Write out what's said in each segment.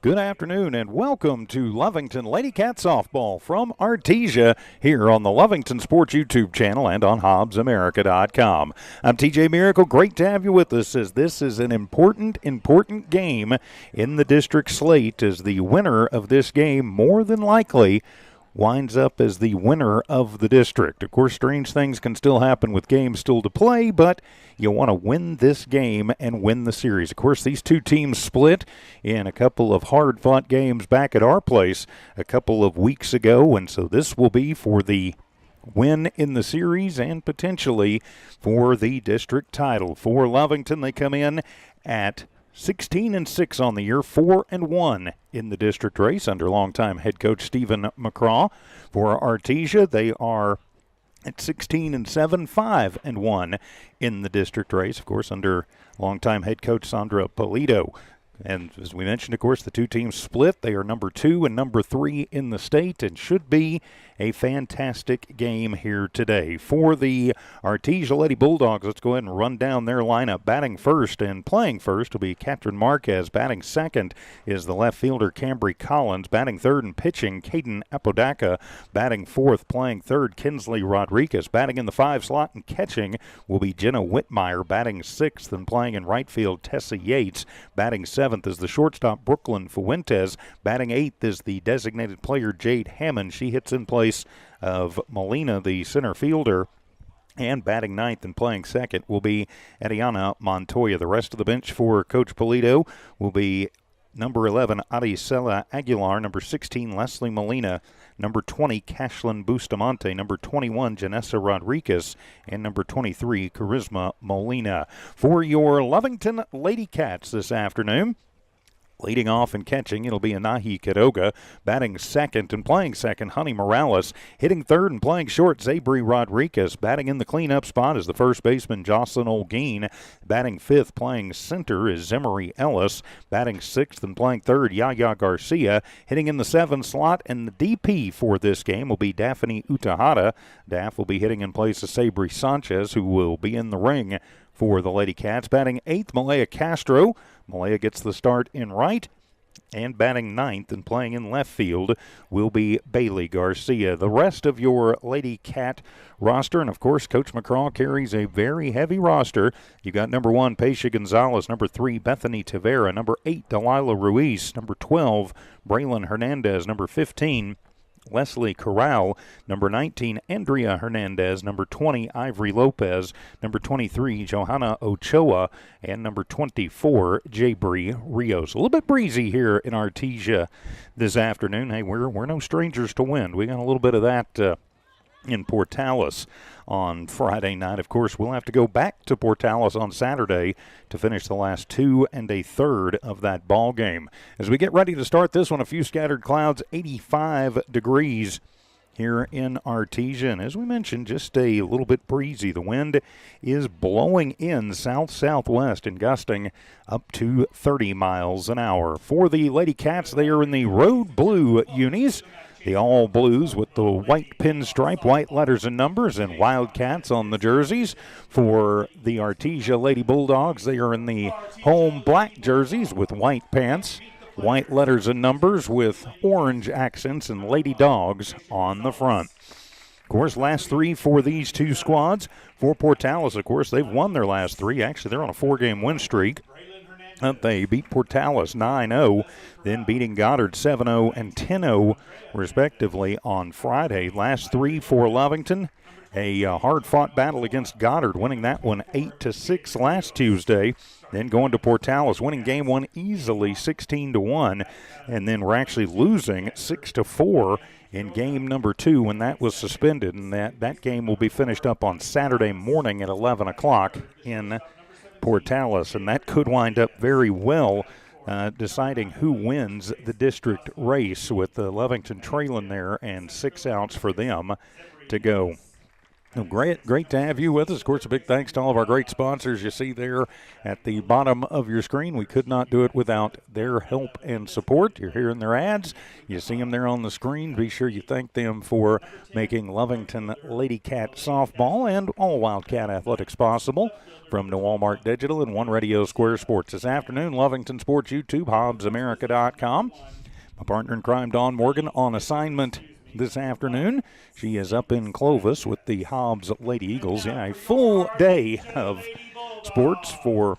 Good afternoon and welcome to Lovington Lady Cat Softball from Artesia here on the Lovington Sports YouTube channel and on HobbsAmerica.com. I'm TJ Miracle. Great to have you with us as this is an important game in the district slate, as the winner of this game more than likely winds up as the winner of the district. Of course, strange things can still happen with games still to play, but you want to win this game and win the series. Of course, these two teams split in a couple of hard-fought games back at our place a couple of weeks ago, and so this will be for the win in the series and potentially for the district title. For Lovington, they come in at 16-6 on the year, 4-1 in the district race under longtime head coach Stephen McCraw. For Artesia, they are at 16-7, 5-1 in the district race, of course, under longtime head coach Sandra Polito. And as we mentioned, of course, the two teams split. They are number 2 and number 3 in the state and should be a fantastic game here today. For the Artesia Lady Bulldogs, let's go ahead and run down their lineup. Batting first and playing first will be Catherine Marquez. Batting second is the left fielder Cambry Collins. Batting third and pitching Caden Apodaca. Batting fourth, playing third, Kinsley Rodriguez. Batting in the 5 slot and catching will be Jenna Whitmire. Batting sixth and playing in right field, Tessa Yates. Batting seventh is the shortstop Brooklyn Fuentes. Batting eighth is the designated player Jade Hammond. She hits in place of Molina, the center fielder. And batting ninth and playing second will be Ariana Montoya. The rest of the bench for Coach Polito will be number 11, Aricela Aguilar, number 16, Leslie Molina, number 20, Cashlyn Bustamante, number 21, Janessa Rodriguez, and number 23, Charisma Molina. For your Lovington Lady Cats this afternoon, leading off and catching, it'll be Anahi Kidoga. Batting second and playing second, Honey Morales. Hitting third and playing short, Zabri Rodriguez. Batting in the cleanup spot is the first baseman, Jocelyn Olguin. Batting fifth, playing center is Zemery Ellis. Batting sixth and playing third, Yaya Garcia. Hitting in the 7 slot, and the DP for this game will be Daphne Utahada. Daff will be hitting in place of Sabri Sanchez, who will be in the ring for the Lady Cats. Batting eighth, Malaya Castro. Malaya gets the start in right. And batting ninth and playing in left field will be Bailey Garcia. The rest of your Lady Cat roster, and of course Coach McCraw carries a very heavy roster. You got number 1, Paisha Gonzalez, number 3, Bethany Tavera, number 8, Delilah Ruiz, number 12, Braylon Hernandez, number 15, Leslie Corral, number 19, Andrea Hernandez, number 20, Ivory Lopez, number 23, Johanna Ochoa, and number 24, Jabri Rios. A little bit breezy here in Artesia this afternoon. Hey, we're no strangers to wind. We got a little bit of that in Portales on Friday night. Of course, we'll have to go back to Portales on Saturday to finish the last 2 1/3 of that ball game. As we get ready to start this one, a few scattered clouds, 85 degrees here in Artesia. And as we mentioned, just a little bit breezy. The wind is blowing in south-southwest and gusting up to 30 miles an hour. For the Lady Cats, they are in the road blue unis. The all blues with the white pinstripe, white letters and numbers, and Wildcats on the jerseys. For the Artesia Lady Bulldogs, they are in the home black jerseys with white pants, white letters and numbers with orange accents, and Lady Dogs on the front. Of course, last 3 for these two squads. For Portales, of course, they've won their last 3. Actually, they're on a 4-game win streak. They beat Portales 9-0, then beating Goddard 7-0 and 10-0, respectively, on Friday. Last 3 for Lovington, a hard-fought battle against Goddard, winning that one 8-6 last Tuesday. Then going to Portales, winning game 1 easily 16-1, and then we're actually losing 6-4 in game number 2 when that was suspended, and that game will be finished up on Saturday morning at 11 o'clock in Portales, and that could wind up very well deciding who wins the district race, with the Lovington trailing there and 6 outs for them to go. Well, great to have you with us. Of course, a big thanks to all of our great sponsors you see there at the bottom of your screen. We could not do it without their help and support. You're hearing their ads. You see them there on the screen. Be sure you thank them for making Lovington Lady Cat softball and all Wildcat athletics possible. From the Walmart Digital and One Radio Square Sports this afternoon, Lovington Sports YouTube, HobbsAmerica.com. My partner in crime, Dawn Morgan, on assignment this afternoon. She is up in Clovis with the Hobbs Lady Eagles. Yeah, a full day of sports for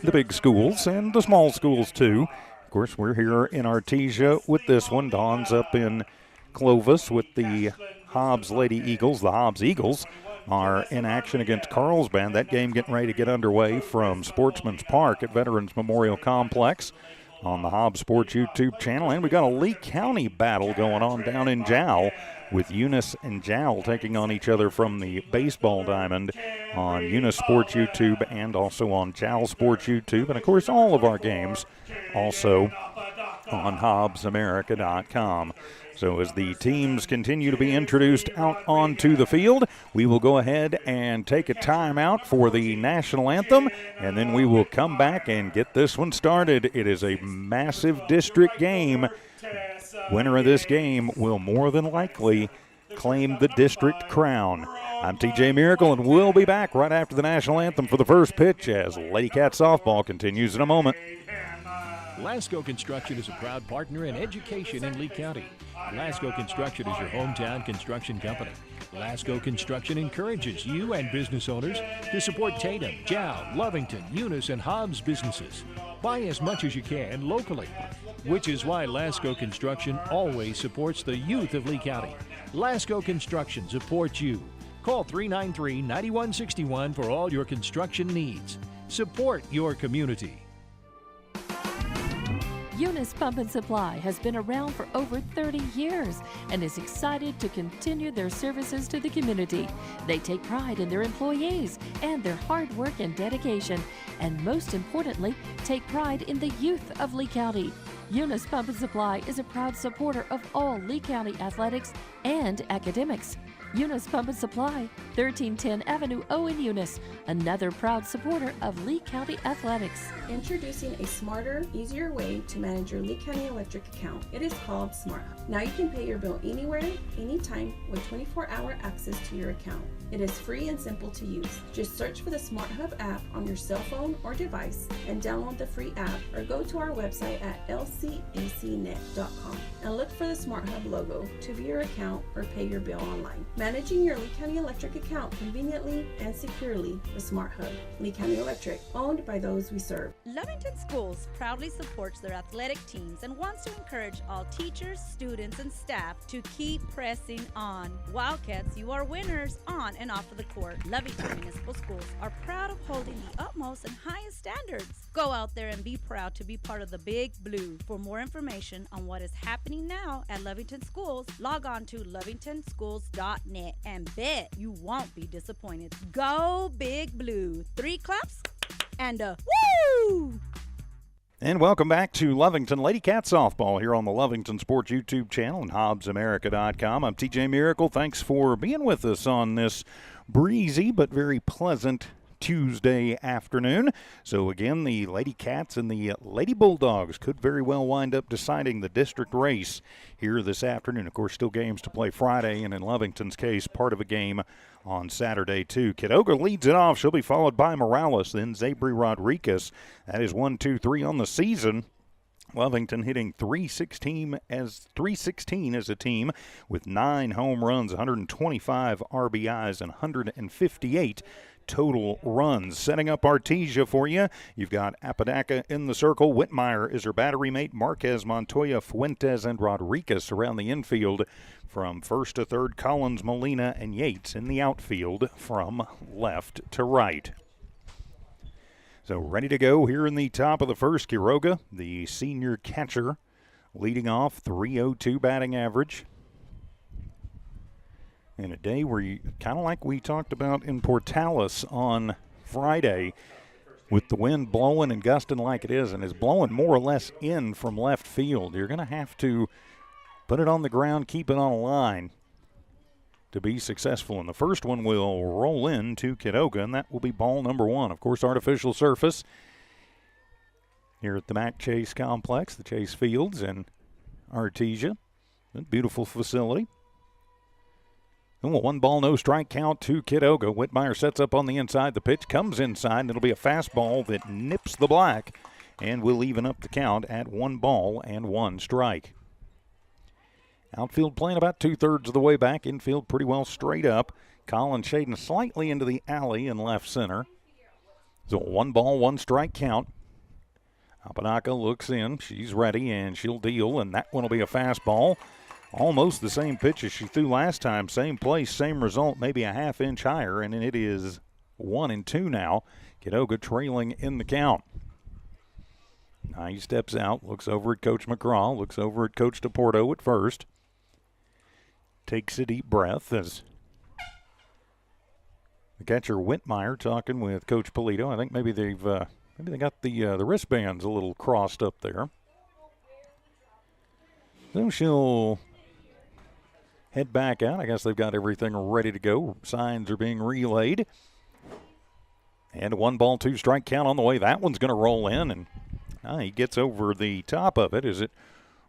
the big schools and the small schools, too. Of course, we're here in Artesia with this one. Dawn's up in Clovis with the Hobbs Lady Eagles. The Hobbs Eagles are in action against Carlsbad. That game getting ready to get underway from Sportsman's Park at Veterans Memorial Complex on the Hobbs Sports YouTube channel. And we got a Lee County battle going on down in Jowl with Eunice and Jowl taking on each other from the baseball diamond on Eunice Sports YouTube and also on Jowl Sports YouTube. And, of course, all of our games also on HobbsAmerica.com. So as the teams continue to be introduced out onto the field, we will go ahead and take a timeout for the national anthem, and then we will come back and get this one started. It is a massive district game. Winner of this game will more than likely claim the district crown. I'm TJ Miracle, and we'll be back right after the national anthem for the first pitch as Lady Cat softball continues in a moment. Lasco Construction is a proud partner in education in Lee County. Lasco Construction is your hometown construction company. Lasco Construction encourages you and business owners to support Tatum, Jow, Lovington, Eunice, and Hobbs businesses. Buy as much as you can locally, which is why Lasco Construction always supports the youth of Lee County. Lasco Construction supports you. Call 393-9161 for all your construction needs. Support your community. Eunice Pump and Supply has been around for over 30 years and is excited to continue their services to the community. They take pride in their employees and their hard work and dedication, and most importantly, take pride in the youth of Lee County. Eunice Pump and Supply is a proud supporter of all Lee County athletics and academics. Eunice Pump and Supply, 1310 Avenue O in Eunice, another proud supporter of Lee County athletics. Introducing a smarter, easier way to manage your Lee County Electric account. It is called SmartHub. Now you can pay your bill anywhere, anytime, with 24-hour access to your account. It is free and simple to use. Just search for the SmartHub app on your cell phone or device and download the free app, or go to our website at lcacnet.com and look for the SmartHub logo to view your account or pay your bill online. Managing your Lee County Electric account conveniently and securely with SmartHub. Lee County Electric, owned by those we serve. Lovington Schools proudly supports their athletic teams and wants to encourage all teachers, students, and staff to keep pressing on. Wildcats, you are winners on and off of the court. Lovington Municipal Schools are proud of holding the utmost and highest standards. Go out there and be proud to be part of the Big Blue. For more information on what is happening now at Lovington Schools, log on to lovingtonschools.net and bet you won't be disappointed. Go Big Blue. 3 claps and a woo! And welcome back to Lovington Lady Cat Softball here on the Lovington Sports YouTube channel and HobbsAmerica.com. I'm TJ Miracle. Thanks for being with us on this breezy but very pleasant Tuesday afternoon. So again, the Lady Cats and the Lady Bulldogs could very well wind up deciding the district race here this afternoon. Of course, still games to play Friday, and in Lovington's case, part of a game on Saturday, too. Kidoga leads it off. She'll be followed by Morales, then Zabri Rodriguez. That is 1, 2, 3 on the season. Lovington hitting 316 as a team with 9 home runs, 125 RBIs, and 158 total runs. Setting up Artesia for you, you've got Apodaca in the circle. Whitmire is her battery mate. Marquez, Montoya, Fuentes, and Rodriguez around the infield. From first to third, Collins, Molina, and Yates in the outfield from left to right. So ready to go here in the top of the first. Quiroga, the senior catcher, leading off, 302 batting average. In a day where you kind of like we talked about in Portales on Friday, with the wind blowing and gusting like it is, and is blowing more or less in from left field. You're going to have to put it on the ground, keep it on a line. to be successful. And the first one will roll in to Kidoga, and that will be ball number 1. Of course, artificial surface here at the Mac Chase Complex, the Chase Fields in Artesia. A beautiful facility. And 1 ball, no strike count to Kidoga. Whitmire sets up on the inside. The pitch comes inside, and it'll be a fastball that nips the black, and will even up the count at 1 ball and 1 strike. Outfield playing about 2/3 of the way back. Infield pretty well straight up. Collins shading slightly into the alley in left center. So 1 ball, 1 strike count. Apodaca looks in. She's ready, and she'll deal, and that one will be a fastball. Almost the same pitch as she threw last time. Same place, same result, maybe a half-inch higher, and it is 1-2 now. Kidoga trailing in the count. Now he steps out, looks over at Coach McCraw, looks over at Coach DePorto at first. Takes a deep breath as the catcher Whitmire talking with Coach Polito. I think maybe they got the wristbands a little crossed up there. So she'll head back out. I guess they've got everything ready to go. Signs are being relayed. And a 1 ball, 2 strike count on the way. That one's going to roll in, and he gets over the top of it as it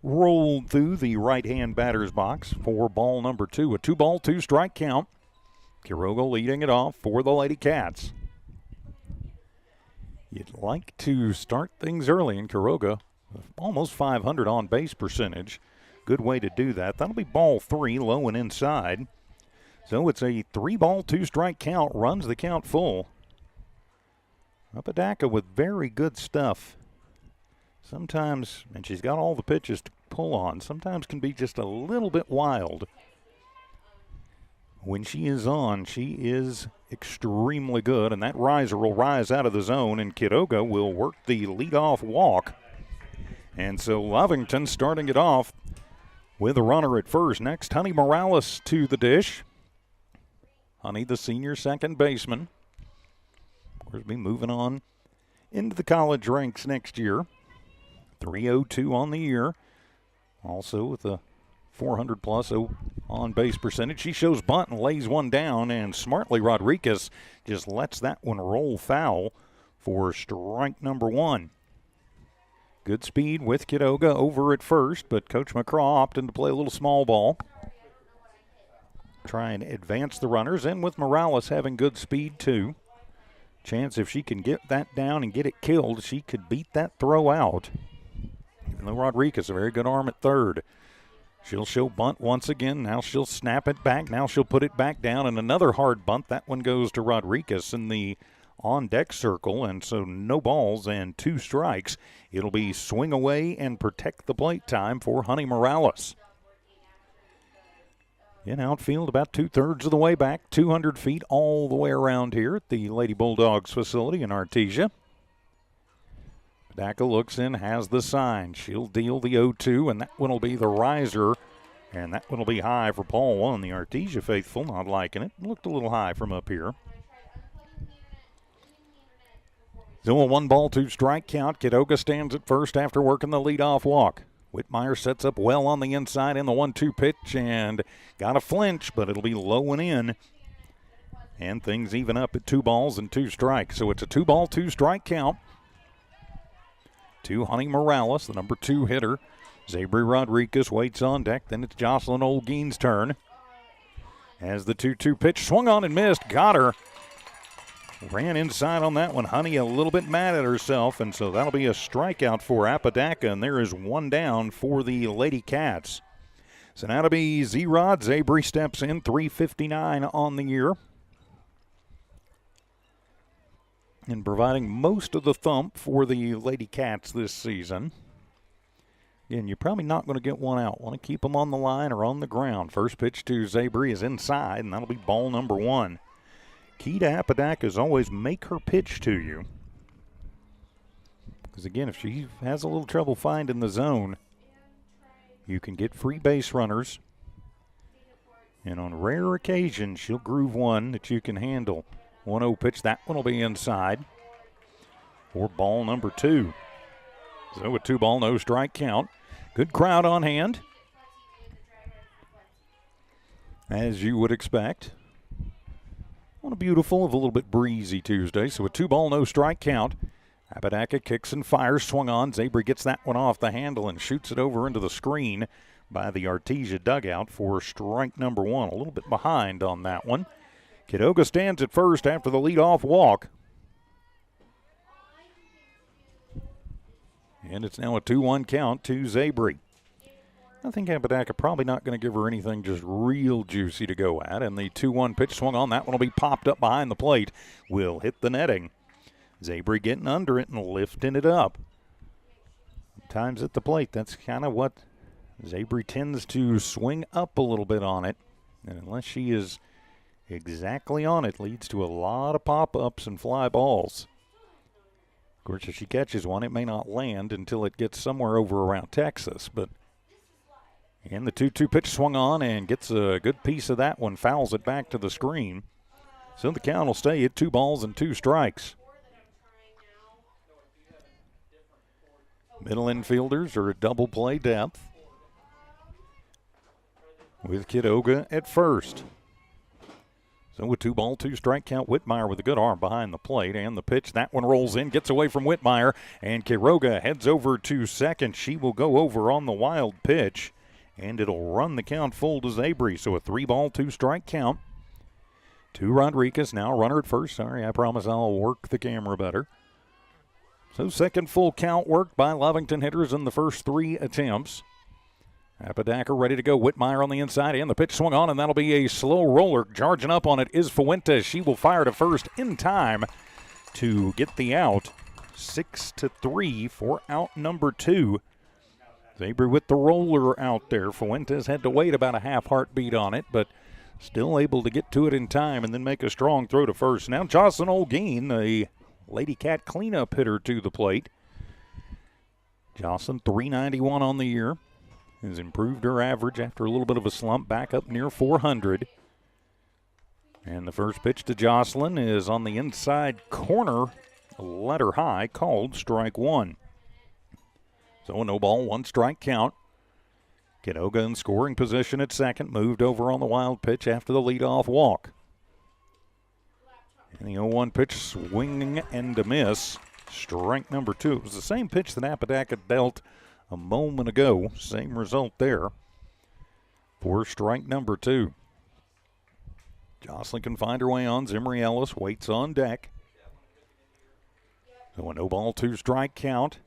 rolled through the right-hand batter's box for ball number 2. A 2 ball, 2 strike count. Kidoga leading it off for the Lady Cats. You'd like to start things early in Kidoga. Almost 500 on base percentage. Good way to do that. That'll be ball 3, low and inside. So it's a 3 ball, 2 strike count. Runs the count full. Apodaca with very good stuff. Sometimes, and she's got all the pitches to pull on, sometimes can be just a little bit wild. When she is on, she is extremely good, and that riser will rise out of the zone, and Kidoga will work the leadoff walk. And so Lovington starting it off with a runner at first. Next, Honey Morales to the dish. Honey, the senior second baseman. Of course, be moving on into the college ranks next year. 302 on the year. Also with a 400-plus on-base percentage. She shows bunt and lays one down, and smartly Rodriguez just lets that one roll foul for strike number 1. Good speed with Kidoga over at first, but Coach McCraw opting to play a little small ball. Try and advance the runners, and with Morales having good speed too. Chance if she can get that down and get it killed, she could beat that throw out. Even though Rodriguez, a very good arm at third. She'll show bunt once again. Now she'll snap it back. Now she'll put it back down, and another hard bunt. That one goes to Rodriguez in the on-deck circle, and so no balls and 2 strikes. It'll be swing away and protect the plate time for Honey Morales. In outfield, about 2/3 of the way back, 200 feet all the way around here at the Lady Bulldogs facility in Artesia. Apodaca looks in, has the sign. She'll deal the 0-2, and that one will be the riser, and that one will be high for ball 1. The Artesia faithful not liking it. Looked a little high from up here. So a 1 ball, 2 strike count. Kidoga stands at first after working the leadoff walk. Whitmire sets up well on the inside in the 1-2 pitch and got a flinch, but it'll be low and in. And things even up at 2 balls and 2 strikes. So it's a 2 ball, 2 strike count to Honey Morales, the number 2 hitter. Zabri Rodriguez waits on deck. Then it's Jocelyn Olguin's turn. As the 2-2 pitch swung on and missed, got her. Ran inside on that one. Honey a little bit mad at herself, and so that'll be a strikeout for Apodaca, and there is 1 down for the Lady Cats. So now to be Z-Rod. Zabri steps in, 359 on the year. And providing most of the thump for the Lady Cats this season. Again, you're probably not going to get one out. Want to keep them on the line or on the ground. First pitch to Zabri is inside, and that'll be ball number 1. Key to Apodaca is always make her pitch to you. Because, again, if she has a little trouble finding the zone, you can get free base runners. And on rare occasions, she'll groove one that you can handle. 1-0 pitch, that one will be inside for ball number 2. So a 2 ball, no strike count. Good crowd on hand. as you would expect. On a beautiful, of a little bit breezy Tuesday, so a 2-ball, no strike count. Apodaca kicks and fires, swung on. Zabry gets that one off the handle and shoots it over into the screen by the Artesia dugout for strike number 1. A little bit behind on that one. Kidoga stands at first after the leadoff walk. And it's now a 2-1 count to Zabry. I think Apodaca probably not going to give her anything just real juicy to go at. And the 2-1 pitch swung on. That one will be popped up behind the plate. Will hit the netting. Zabry getting under it and lifting it up. Sometimes at the plate, that's kind of what Zabry tends to swing up a little bit on it. And unless she is exactly on it, leads to a lot of pop-ups and fly balls. Of course, if she catches one, it may not land until it gets somewhere over around Texas. And the 2-2 pitch swung on and gets a good piece of that one, fouls it back to the screen. So the count will stay at 2 balls and 2 strikes. Middle infielders are at double play depth, with Kidoga at first. So a 2-ball, 2 strike count. Whitmire with a good arm behind the plate, and the pitch, that one rolls in, gets away from Whitmire, and Quiroga heads over to second. She will go over on the wild pitch, and it'll run the count full to Zabry. So a 3-ball, 2 strike count to Rodriguez. Now runner at first. Sorry, I promise I'll work the camera better. So second full count worked by Lovington hitters in the first 3 attempts. Apodaca ready to go. Whitmire on the inside, and the pitch swung on, and that'll be a slow roller. Charging up on it is Fuentes. She will fire to first in time to get the out. 6-3 for out number 2. Zabry with the roller out there. Fuentes had to wait about a half heartbeat on it, but still able to get to it in time and then make a strong throw to first. Now Jocelyn Olguin, the Lady Cat cleanup hitter, to the plate. Jocelyn, .391 on the year. Has improved her average after a little bit of a slump, back up near 400. And the first pitch to Jocelyn is on the inside corner, letter high, called strike 1. So a no ball, 1 strike count. Kidoga in scoring position at second, moved over on the wild pitch after the leadoff walk. And the 0-1 pitch swinging and a miss. Strike number 2. It was the same pitch that Apodaca dealt a moment ago. Same result there for strike number 2. Jocelyn can find her way on. Zimri Ellis waits on deck. So a no ball, 2 strike count.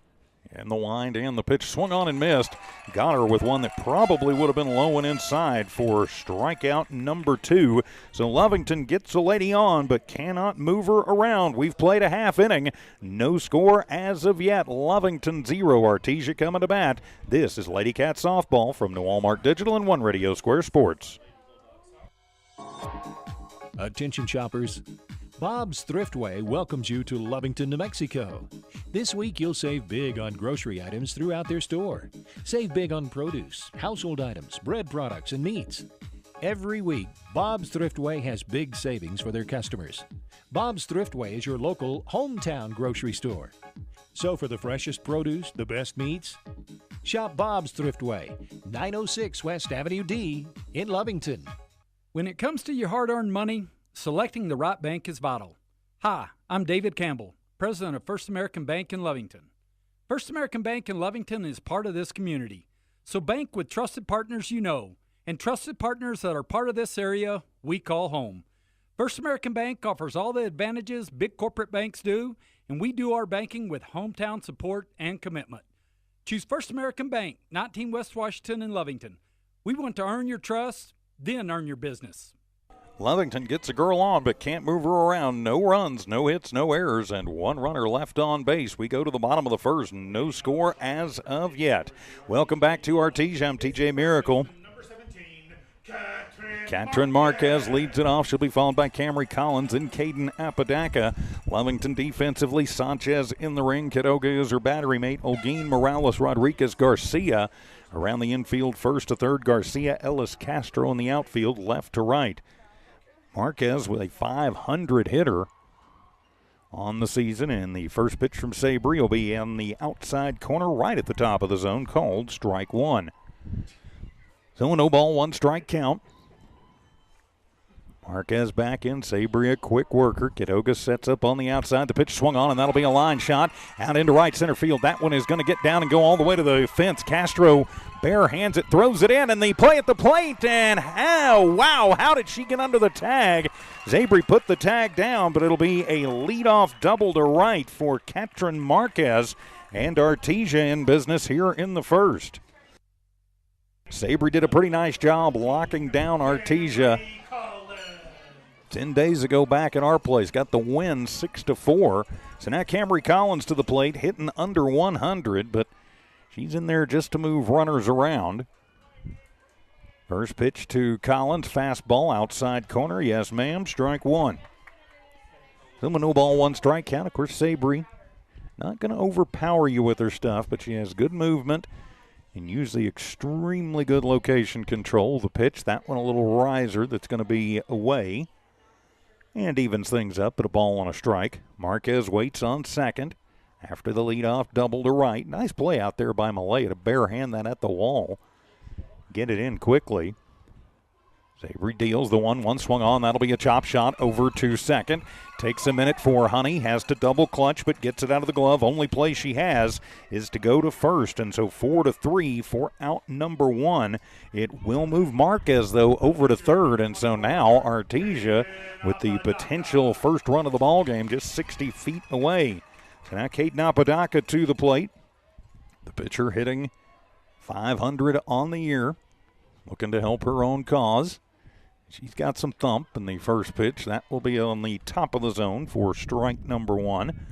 And the wind and the pitch swung on and missed. Got her with one that probably would have been low and inside for strikeout number 2. So Lovington gets a lady on but cannot move her around. We've played a half inning. No score as of yet. Lovington 0. Artesia coming to bat. This is Lady Cat Softball from New Walmart Digital and One Radio Square Sports. Attention shoppers. Bob's Thriftway welcomes you to Lovington, New Mexico. This week you'll save big on grocery items throughout their store. Save big on produce, household items, bread products, and meats. Every week, Bob's Thriftway has big savings for their customers. Bob's Thriftway is your local hometown grocery store. So for the freshest produce, the best meats, shop Bob's Thriftway, 906 West Avenue D in Lovington. When it comes to your hard-earned money, selecting the right bank is vital. Hi, I'm David Campbell, president of First American Bank in Lovington. First American Bank in Lovington is part of this community. So bank with trusted partners you know, and trusted partners that are part of this area we call home. First American Bank offers all the advantages big corporate banks do, and we do our banking with hometown support and commitment. Choose First American Bank, 19 West Washington in Lovington. We want to earn your trust, then earn your business. Lovington gets a girl on but can't move her around. No runs, no hits, no errors, and 1 runner left on base. We go to the bottom of the first. No score as of yet. Welcome back to Artesia. I'm TJ Miracle. Katrin Marquez leads it off. She'll be followed by Camry Collins and Caden Apodaca. Lovington defensively, Sanchez in the ring. Kidoga is her battery mate. Olguin, Morales, Rodriguez, Garcia. Around the infield, first to third, Garcia, Ellis, Castro in the outfield, left to right. Marquez with a .500 hitter on the season, and the first pitch from Sabri will be in the outside corner right at the top of the zone, called strike 1. So a no ball, 1 strike count. Marquez back in. Sabri a quick worker. Quiroga sets up on the outside. The pitch swung on, and that'll be a line shot out into right center field. That one is going to get down and go all the way to the fence. Castro bare hands it, throws it in, and the play at the plate. And how did she get under the tag? Sabri put the tag down, but it'll be a leadoff double to right for Katrin Marquez, and Artesia in business here in the first. Sabri did a pretty nice job locking down Artesia 10 days ago back at our place. Got the win 6-4. So now Camry Collins to the plate, hitting under 100, but she's in there just to move runners around. First pitch to Collins, fastball outside corner. Yes, ma'am, strike one. So no ball, one strike count. Of course, Sabri not going to overpower you with her stuff, but she has good movement and usually extremely good location control. The pitch, that one a little riser that's going to be away. And evens things up at a ball on a strike. Marquez waits on second after the leadoff double to right. Nice play out there by Malay to bare hand that at the wall. Get it in quickly. Sabri deals the 1-1 swung on. That'll be a chop shot over to second. Takes a minute for Honey. Has to double clutch, but gets it out of the glove. Only play she has is to go to first. And so 4-3 for out number one. It will move Marquez, though, over to third. And so now Artesia with the potential first run of the ball game just 60 feet away. So now Kate Napadaka to the plate. The pitcher hitting .500 on the year. Looking to help her own cause. She's got some thump in the first pitch. That will be on the top of the zone for strike number one.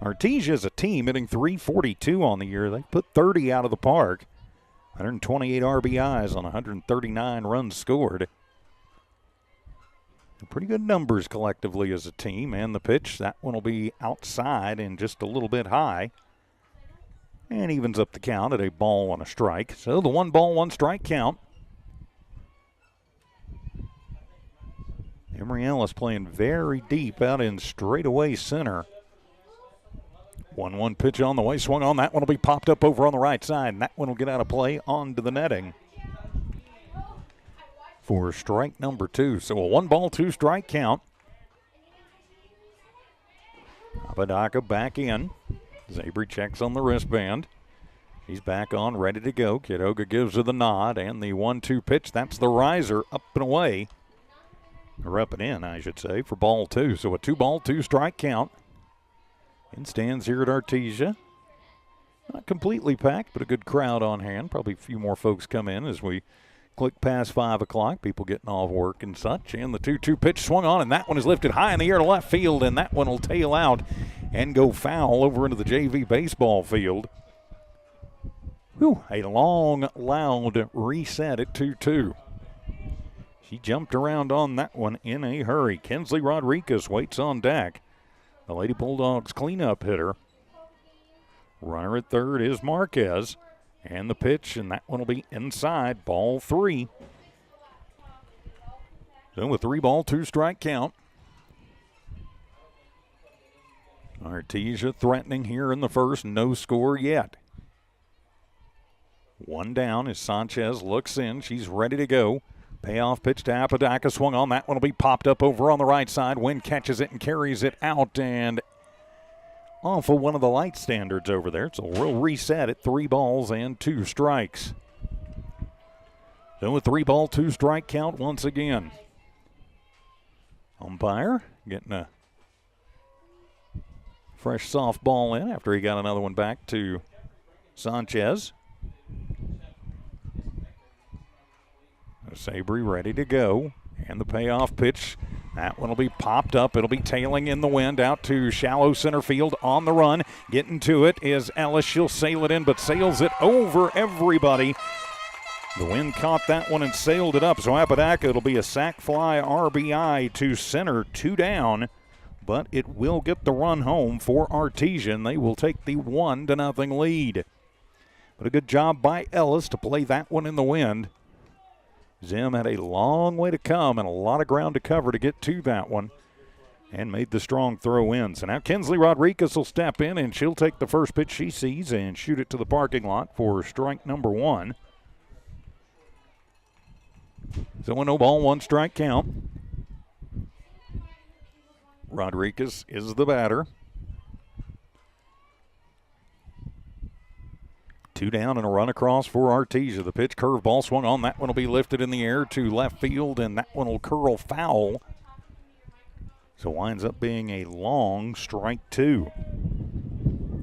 Artesia is a team hitting .342 on the year. They put 30 out of the park. 128 RBIs on 139 runs scored. Pretty good numbers collectively as a team. And the pitch, that one will be outside and just a little bit high. And evens up the count at a ball and a strike. So the 1-1 strike count. Emery Ellis playing very deep out in straightaway center. 1-1 pitch on the way, swung on. That one will be popped up over on the right side, and that one will get out of play onto the netting for strike number two. So a 1-ball, 2-strike count. Apodaca back in. Sabri checks on the wristband. He's back on, ready to go. Quiroga gives her the nod, and the 1-2 pitch, that's the riser, up and away. Or up and in, I should say, for ball two. So a 2-ball, 2-strike count. In stands here at Artesia. Not completely packed, but a good crowd on hand. Probably a few more folks come in as we click past 5 o'clock. People getting off work and such. And the 2-2 pitch swung on, and that one is lifted high in the air to left field, and that one will tail out and go foul over into the JV baseball field. Whew, a long, loud reset at 2-2. She jumped around on that one in a hurry. Kinsley Rodriguez waits on deck. The Lady Bulldogs cleanup hitter. Runner at third is Marquez. And the pitch, and that one will be inside, ball three. So a 3-ball, 2-strike count. Artesia threatening here in the first, no score yet. One down as Sanchez looks in. She's ready to go. Payoff pitch to Apodaca, swung on. That one will be popped up over on the right side. Wynn catches it and carries it out and off of one of the light standards over there. So we'll reset at 3 balls and 2 strikes. So a 3-ball, 2-strike count once again. Umpire getting a fresh soft ball in after he got another one back to Sanchez. Sabri ready to go. And the payoff pitch, that one will be popped up. It'll be tailing in the wind out to shallow center field on the run. Getting to it is Ellis. She'll sail it in, but sails it over everybody. The wind caught that one and sailed it up. So Apodaca, it'll be a sac fly RBI to center, 2 down. But it will get the run home for Artesia. They will take the 1-0 lead. But a good job by Ellis to play that one in the wind. Zim had a long way to come and a lot of ground to cover to get to that one and made the strong throw in. So now Kinsley Rodriguez will step in, and she'll take the first pitch she sees and shoot it to the parking lot for strike number 1. So a 0-ball, 1-strike count. Rodriguez is the batter. 2 down and a run across for Artesia. The pitch curveball swung on. That one will be lifted in the air to left field, and that one will curl foul. So winds up being a long strike 2.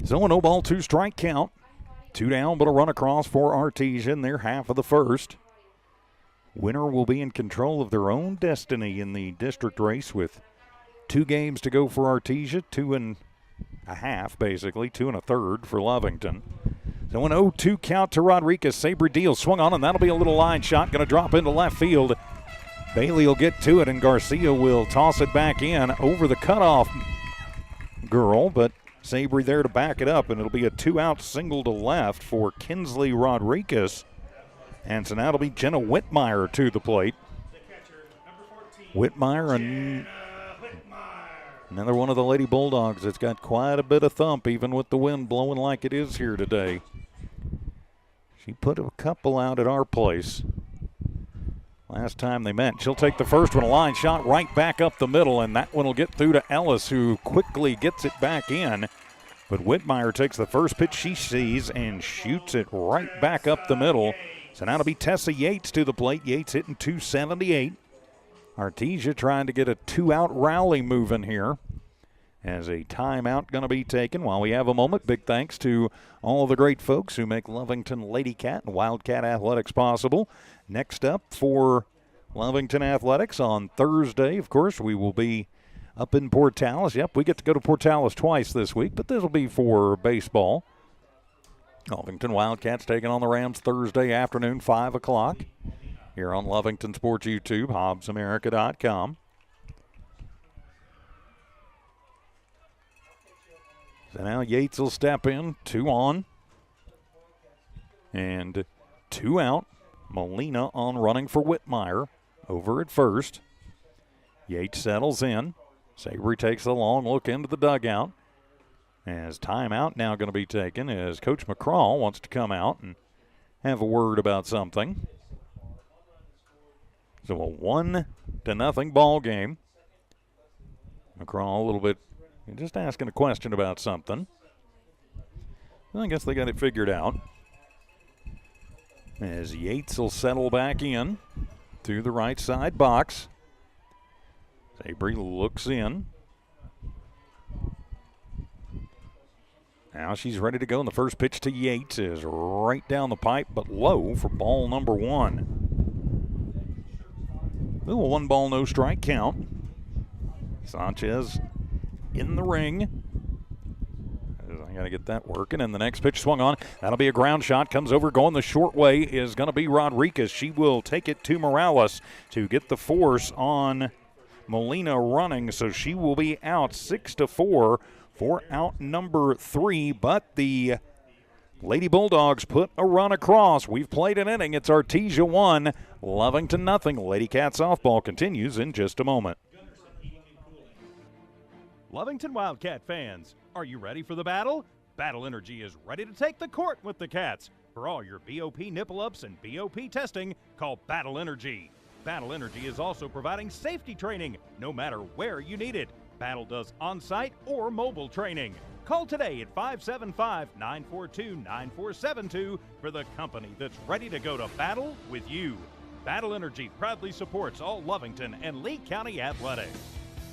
So a no ball, 2 strike count. 2 down, but a run across for Artesia in their half of the first. Winner will be in control of their own destiny in the district race with 2 games to go for Artesia, 2 and a half, basically, 2 and a third for Lovington. So an 0-2 count to Rodriguez. Sabry Deal swung on, and that'll be a little line shot. Going to drop into left field. Bailey will get to it, and Garcia will toss it back in over the cutoff girl, but Sabry there to back it up, and it'll be a 2-out single to left for Kinsley Rodriguez. And so now it'll be Jenna Whitmire to the plate. Whitmire, and another one of the Lady Bulldogs that's got quite a bit of thump, even with the wind blowing like it is here today. She put a couple out at our place last time they met. She'll take the first one, a line shot right back up the middle, and that one will get through to Ellis, who quickly gets it back in. But Whitmire takes the first pitch she sees and shoots it right back up the middle. So now it'll be Tessa Yates to the plate. Yates hitting .278. Artesia trying to get a 2-out rally moving here. As a timeout going to be taken while we have a moment. Big thanks to all the great folks who make Lovington Lady Cat and Wildcat Athletics possible. Next up for Lovington Athletics on Thursday, of course, we will be up in Portales. Yep, we get to go to Portales twice this week, but this will be for baseball. Lovington Wildcats taking on the Rams Thursday afternoon, 5 o'clock. Here on Lovington Sports YouTube, HobbsAmerica.com. So now Yates will step in, 2 on. And 2 out. Molina on running for Whitmire over at first. Yates settles in. Sabry takes a long look into the dugout. As timeout now going to be taken as Coach McCraw wants to come out and have a word about something. So a 1-0 ball game. McCraw a little bit just asking a question about something. Well, I guess they got it figured out. As Yates will settle back in to the right side box. Sabry looks in. Now she's ready to go, and the first pitch to Yates is right down the pipe, but low for ball number 1. Little 1 ball, no strike count. Sanchez in the ring. I got to get that working, and the next pitch swung on. That'll be a ground shot. Comes over, going the short way is going to be Rodriguez. She will take it to Morales to get the force on Molina running, so she will be out 6-4 for out number 3, but the Lady Bulldogs put a run across. We've played an inning. It's Artesia 1, Lovington 0. Lady Cat softball continues in just a moment. Lovington Wildcat fans, are you ready for the battle? Battle Energy is ready to take the court with the Cats. For all your BOP nipple-ups and BOP testing, call Battle Energy. Battle Energy is also providing safety training, no matter where you need it. Battle does on-site or mobile training. Call today at 575-942-9472 for the company that's ready to go to battle with you. Battle Energy proudly supports all Lovington and Lee County athletics.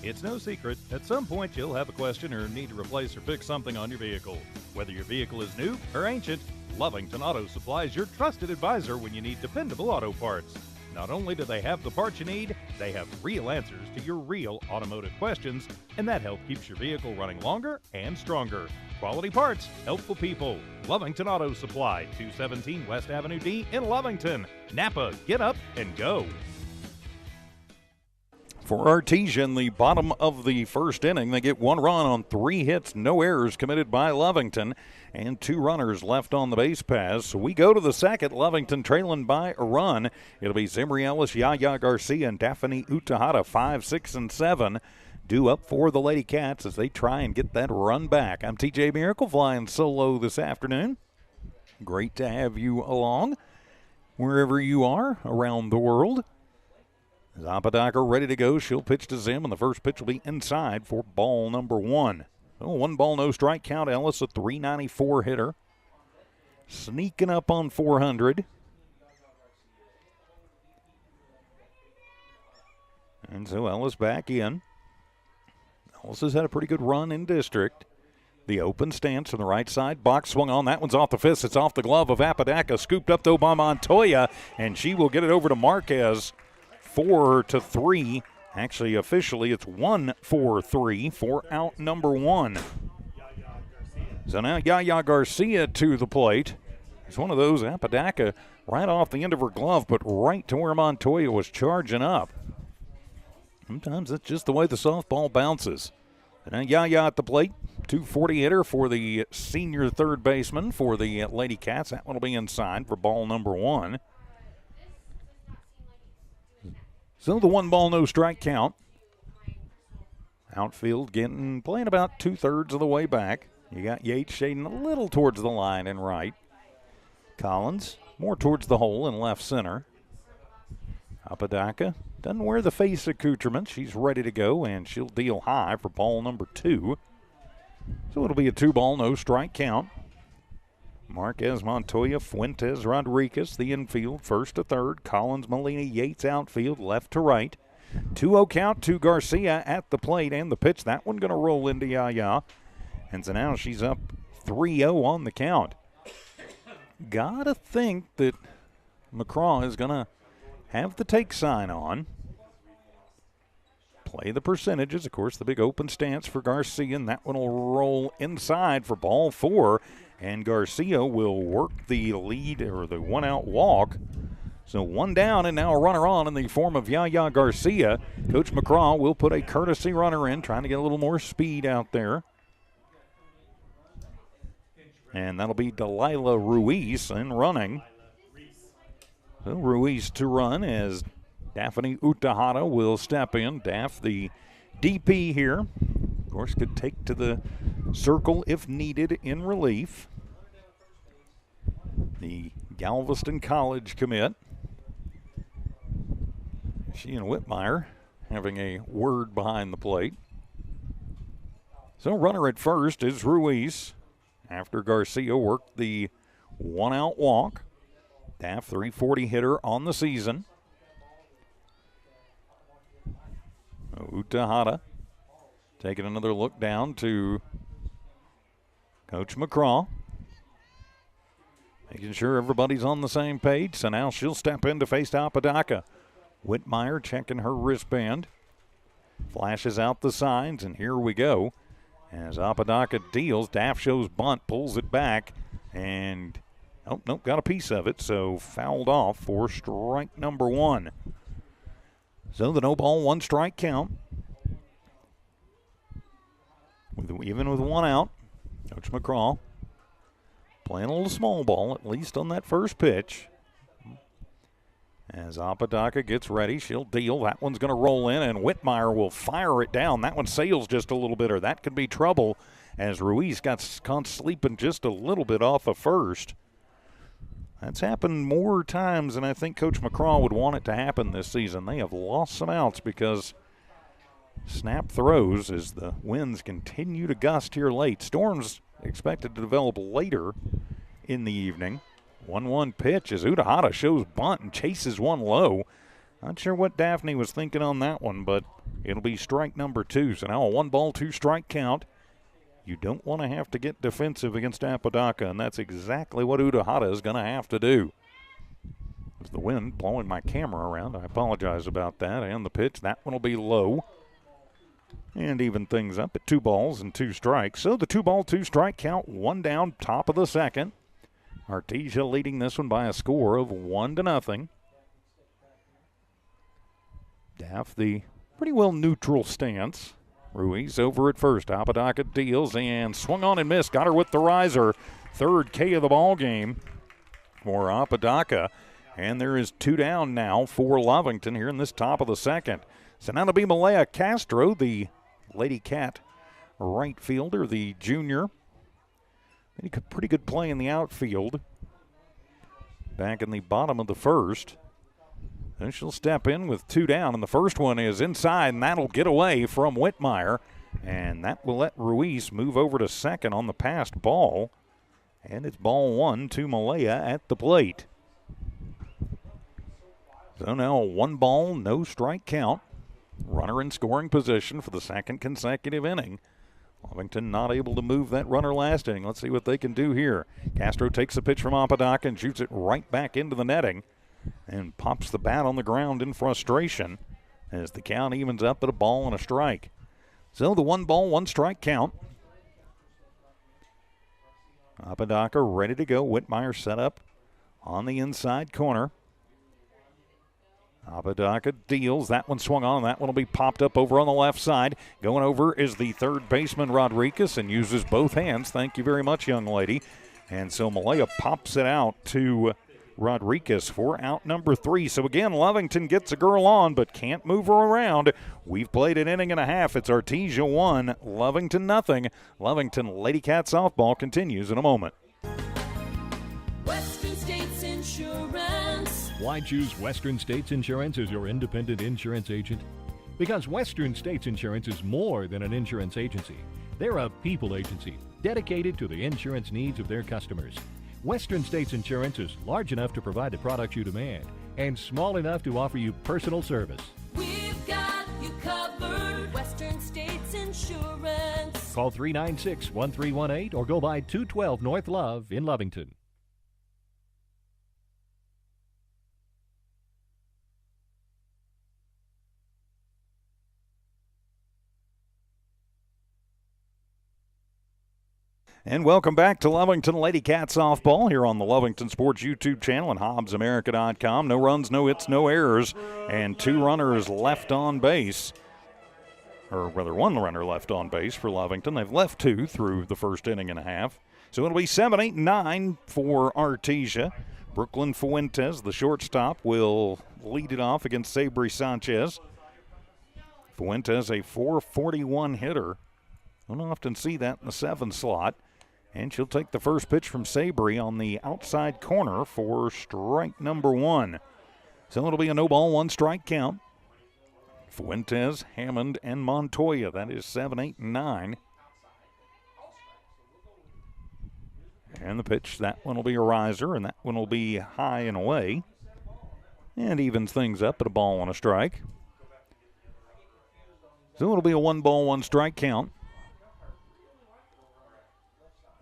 It's no secret, at some point you'll have a question or need to replace or fix something on your vehicle. Whether your vehicle is new or ancient, Lovington Auto Supply is your trusted advisor when you need dependable auto parts. Not only do they have the parts you need, they have real answers to your real automotive questions, and that help keeps your vehicle running longer and stronger. Quality parts, helpful people. Lovington Auto Supply, 217 West Avenue D in Lovington. Napa, get up and go. For Artesia in the bottom of the first inning, they get 1 run on 3 hits, no errors committed by Lovington, and 2 runners left on the base paths. So we go to the second, Lovington trailing by a run. It'll be Zimri Ellis, Yaya Garcia, and Daphne Utahada, 5, 6, and 7, due up for the Lady Cats as they try and get that run back. I'm TJ Miracle flying solo this afternoon. Great to have you along wherever you are around the world. Apodaca ready to go. She'll pitch to Zim, and the first pitch will be inside for ball number 1. So 1 ball, no strike count. Ellis, a .394 hitter. Sneaking up on 400. And so Ellis back in. Ellis has had a pretty good run in district. The open stance from the right side. Box swung on. That one's off the fist. It's off the glove of Apodaca. Scooped up though by Montoya. And she will get it over to Marquez. 4-3. Actually, officially, it's 1-4-3 for out number 1. So now Yaya Garcia to the plate. It's one of those, Apodaca right off the end of her glove, but right to where Montoya was charging up. Sometimes that's just the way the softball bounces. And now Yaya at the plate. 240 hitter for the senior third baseman for the Lady Cats. That one will be inside for ball number 1. So the 1 ball, no strike count. Outfield playing about 2/3 of the way back. You got Yates shading a little towards the line and right. Collins more towards the hole in left center. Apodaca doesn't wear the face accoutrement. She's ready to go, and she'll deal high for ball number 2. So it'll be a 2 ball, no strike count. Marquez, Montoya, Fuentes, Rodriguez, the infield, first to third. Collins, Molina, Yates outfield, left to right. 2-0 count to Garcia at the plate, and the pitch, that one going to roll into Yaya. And so now she's up 3-0 on the count. Gotta think that McCraw is going to have the take sign on. Play the percentages. Of course, the big open stance for Garcia, and that one will roll inside for ball 4. And Garcia will work the lead or the 1-out walk. So 1 down and now a runner on in the form of Yaya Garcia. Coach McCraw will put a courtesy runner in, trying to get a little more speed out there. And that'll be Delilah Ruiz in running. So Ruiz to run as Daphne Utahara will step in. Daff, the DP here, of course, could take to the circle if needed in relief. The Galveston College commit. She and Whitmire having a word behind the plate. So runner at first is Ruiz after Garcia worked the 1-out walk. Daff, 340 hitter on the season. Utahara taking another look down to Coach McCraw. Making sure everybody's on the same page. So now she'll step in to face Apodaca. Whitmire checking her wristband. Flashes out the signs, and here we go. As Apodaca deals, Daff shows bunt, pulls it back, and nope, got a piece of it, so fouled off for strike number 1. So the no ball, 1 strike count. Even with 1 out, Coach McCraw playing a little small ball, at least on that first pitch. As Apodaca gets ready, she'll deal. That one's going to roll in, and Whitmire will fire it down. That one sails just a little bit, or that could be trouble, as Ruiz got caught sleeping just a little bit off of first. That's happened more times than I think Coach McCraw would want it to happen this season. They have lost some outs because snap throws as the winds continue to gust here late. Storms expected to develop later in the evening. 1-1 pitch as Utahara shows bunt and chases one low. Not sure what Daphne was thinking on that one, but it'll be strike number 2. So now a 1 ball, 2 strike count. You don't want to have to get defensive against Apodaca, and that's exactly what Utahara is going to have to do. There's the wind blowing my camera around. I apologize about that. And the pitch, that one will be low. And even things up at 2 balls and 2 strikes. So the 2 ball, 2 strike count, 1 down, top of the second. Artesia leading this one by a score of 1-0. Daff, the pretty well neutral stance. Ruiz over at first. Apodaca deals and swung on and missed. Got her with the riser. 3rd K of the ball game for Apodaca. And there is 2 down now for Lovington here in this top of the second. So now it'll be Malaya Castro, the Lady Cat right fielder, the junior. Pretty good play in the outfield. Back in the bottom of the first. Then she'll step in with 2 down, and the first one is inside, and that'll get away from Whitmire. And that will let Ruiz move over to second on the passed ball. And it's ball 1 to Malaya at the plate. So now a 1 ball, no strike count. Runner in scoring position for the second consecutive inning. Lovington not able to move that runner last inning. Let's see what they can do here. Castro takes a pitch from Apodaca and shoots it right back into the netting and pops the bat on the ground in frustration as the count evens up at a ball and a strike. So the 1 ball, 1 strike count. Apodaca ready to go. Whitmire set up on the inside corner. Apodaca deals. That one swung on. That one will be popped up over on the left side. Going over is the third baseman, Rodriguez, and uses both hands. Thank you very much, young lady. And so Malaya pops it out to Rodriguez for out number 3. So again, Lovington gets a girl on but can't move her around. We've played an inning and a half. It's Artesia 1, Lovington nothing. Lovington Lady Cat softball continues in a moment. Western States Insurance. Why choose Western States Insurance as your independent insurance agent? Because Western States Insurance is more than an insurance agency. They're a people agency dedicated to the insurance needs of their customers. Western States Insurance is large enough to provide the products you demand and small enough to offer you personal service. We've got you covered. Western States Insurance. Call 396-1318 or go by 212 North Love in Lovington. And welcome back to Lovington Lady Cat softball here on the Lovington Sports YouTube channel and HobbsAmerica.com. No runs, no hits, no errors, and 2 runners left on base. Or rather, 1 runner left on base for Lovington. They've left 2 through the first inning and a half. So it'll be 7, 8, 9 for Artesia. Brooklyn Fuentes, the shortstop, will lead it off against Sabri Sanchez. Fuentes, a .441 hitter. Don't often see that in the 7 slot. And she'll take the first pitch from Sabri on the outside corner for strike number 1. So it'll be a no ball, 1 strike count. Fuentes, Hammond, and Montoya. That is 7, 8, and 9. And the pitch, that one will be a riser, and that one will be high and away. And evens things up at a ball and a strike. So it'll be a 1 ball, 1 strike count.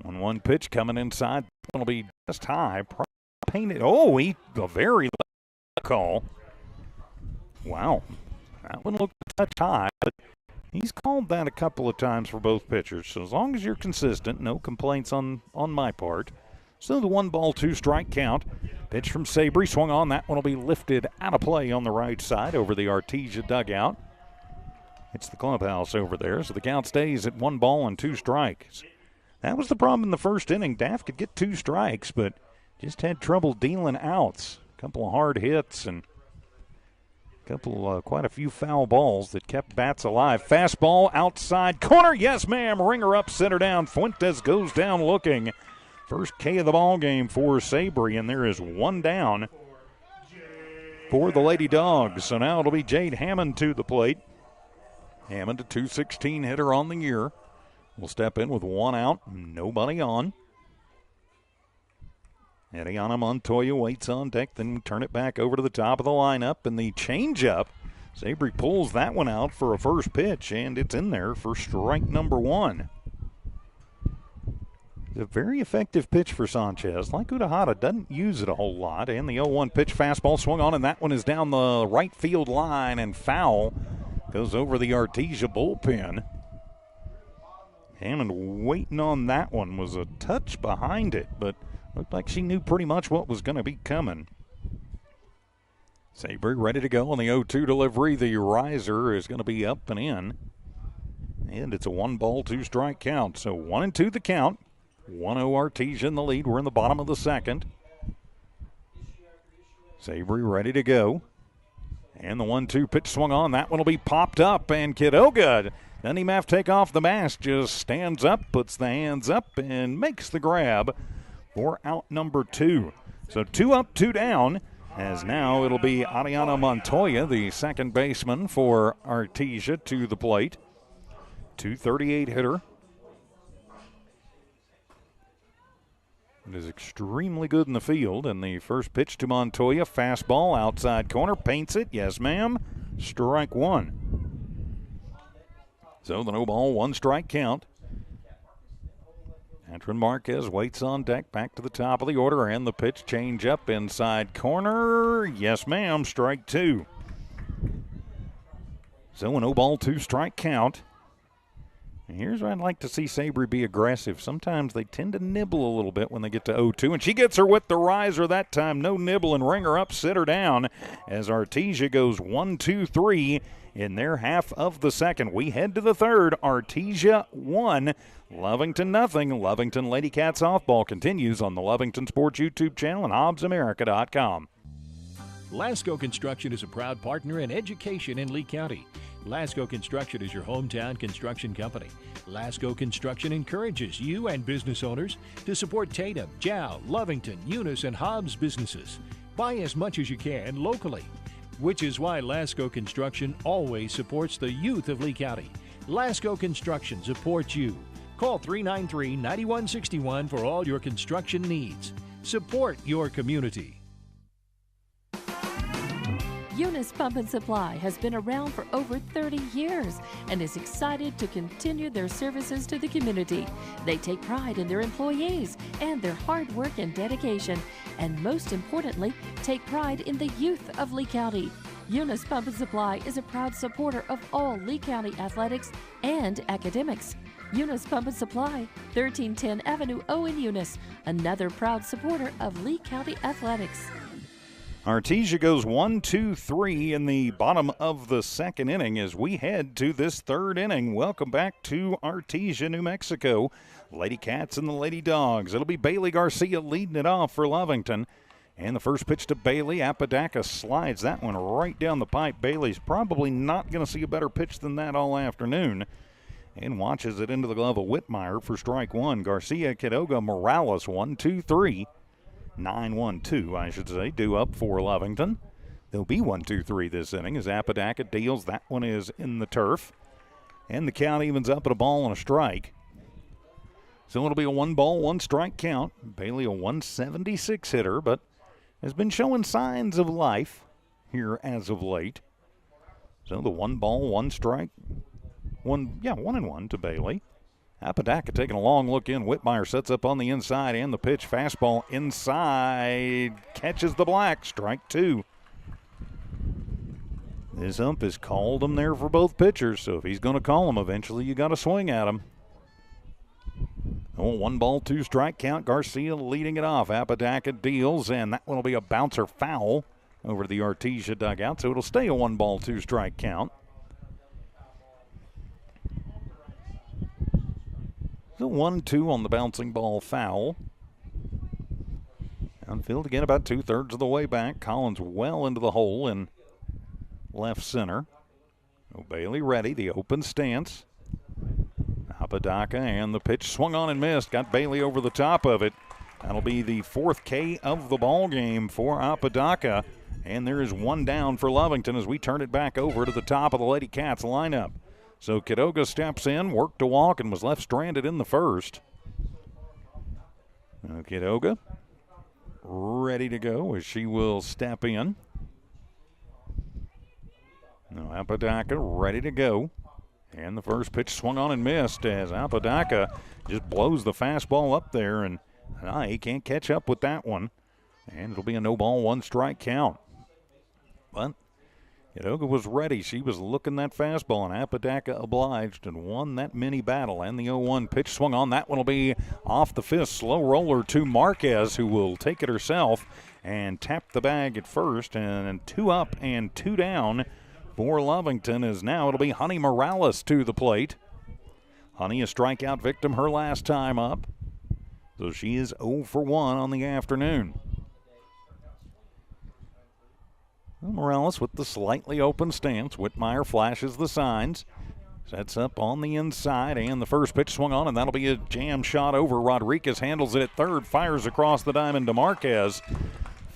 1-1 pitch coming inside. It'll be just high. Painted. Oh, a very low call. Wow. That one looked a touch high, but he's called that a couple of times for both pitchers. So as long as you're consistent, no complaints on my part. So the 1 ball, 2 strike count. Pitch from Sabri. Swung on. That one will be lifted out of play on the right side over the Artesia dugout. It's the clubhouse over there. So the count stays at 1 ball and 2 strikes. That was the problem in the first inning. Daff could get 2 strikes, but just had trouble dealing outs. A couple of hard hits and quite a few foul balls that kept bats alive. Fastball outside corner. Yes, ma'am. Ringer up, center down. Fuentes goes down looking. First K of the ball game for Sabri, and there is 1 down for the Lady Dogs. So now it'll be Jade Hammond to the plate. Hammond, a .216 hitter on the year. Will step in with 1 out, nobody on. Ariana Montoya waits on deck, then turn it back over to the top of the lineup. And the changeup, Sabri pulls that one out for a first pitch, and it's in there for strike number 1. It's a very effective pitch for Sanchez. Like Udahata, doesn't use it a whole lot. And the 0-1 pitch fastball swung on, and that one is down the right field line and foul. Goes over the Artesia bullpen. Hammond waiting on that one, was a touch behind it, but looked like she knew pretty much what was going to be coming. Sabri ready to go on the 0-2 delivery. The riser is going to be up and in. And it's a 1 ball, 2 strike count. So 1-2 the count. 1-0 Artesia in the lead. We're in the bottom of the second. Sabri ready to go. And the 1-2 pitch swung on. That one will be popped up, and Kidoga doesn't even have to take off the mask. Just stands up, puts the hands up, and makes the grab for out number 2. So 2 up, 2 down. As now it'll be Ariana Montoya, the second baseman for Artesia, to the plate. 238 hitter. It is extremely good in the field. And the first pitch to Montoya, fastball, outside corner, paints it. Yes, ma'am. Strike one. So the no ball, one strike count. Antron Marquez waits on deck, back to the top of the order, and the pitch change up inside corner. Yes, ma'am. Strike two. So a no ball, two strike count. And here's where I'd like to see Sabry be aggressive. Sometimes they tend to nibble a little bit when they get to 0-2, and she gets her with the riser that time. No nibble and ring her up, sit her down as Artesia goes 1-2-3 in their half of the second. We head to the third. Artesia 1, Lovington nothing. Lovington Lady Cat softball continues on the Lovington Sports YouTube channel and HobbsAmerica.com. Lasco Construction is a proud partner in education in Lee County. Lasco Construction is your hometown construction company. Lasco Construction encourages you and business owners to support Tatum, Jow, Lovington, Eunice, and Hobbs businesses. Buy as much as you can locally, which is why Lasco Construction always supports the youth of Lee County. Lasco Construction supports you. Call 393-9161 for all your construction needs. Support your community. Eunice Pump and Supply has been around for over 30 years and is excited to continue their services to the community. They take pride in their employees and their hard work and dedication, and most importantly, take pride in the youth of Lee County. Eunice Pump and Supply is a proud supporter of all Lee County athletics and academics. Eunice Pump and Supply, 1310 Avenue O in Eunice, another proud supporter of Lee County athletics. Artesia goes 1-2-3 in the bottom of the second inning as we head to this third inning. Welcome back to Artesia, New Mexico. Lady Cats and the Lady Dogs. It'll be Bailey Garcia leading it off for Lovington. And the first pitch to Bailey, Apodaca slides that one right down the pipe. Bailey's probably not going to see a better pitch than that all afternoon. And watches it into the glove of Whitmire for strike one. Garcia, Quiroga, Morales, 1-2-3. 9-1-2, I should say, due up for Lovington. There'll be 1-2-3 this inning as Apodaca deals. That one is in the turf. And the count evens up at a ball and a strike. So it'll be a 1-ball, 1-strike count. Bailey, a 176 hitter, but has been showing signs of life here as of late. So the 1-ball, 1-strike, 1-1 to Bailey. Apodaca taking a long look in. Whitmire sets up on the inside and the pitch. Fastball inside. Catches the black. Strike two. This ump has called him there for both pitchers, so if he's going to call him, eventually you got to swing at him. 1-ball, 2-strike count. Garcia leading it off. Apodaca deals, and that one will be a bouncer foul over to the Artesia dugout, so it'll stay a 1-ball, 2-strike count. So 1-2 on the bouncing ball foul. Outfield again about 2/3 of the way back. Collins well into the hole in left center. Bailey ready, the open stance. Apodaca and the pitch swung on and missed. Got Bailey over the top of it. That'll be the 4th K of the ball game for Apodaca. And there is one down for Lovington as we turn it back over to the top of the Lady Cats lineup. So Quiroga steps in, worked to walk, and was left stranded in the first. Now Quiroga ready to go as she will step in. Now Apodaca ready to go. And the first pitch swung on and missed as Apodaca just blows the fastball up there, and he can't catch up with that one. And it'll be a no-ball, 1-strike count. But Quiroga was ready. She was looking that fastball, and Apodaca obliged and won that mini battle. And the 0-1 pitch swung on. That one will be off the fist. Slow roller to Marquez, who will take it herself and tap the bag at first. And 2 up and 2 down for Lovington is now it'll be Honey Morales to the plate. Honey, a strikeout victim her last time up. So she is 0 for 1 on the afternoon. Morales with the slightly open stance. Whitmire flashes the signs. Sets up on the inside, and the first pitch swung on, and that'll be a jam shot over. Rodriguez handles it at third, fires across the diamond to Marquez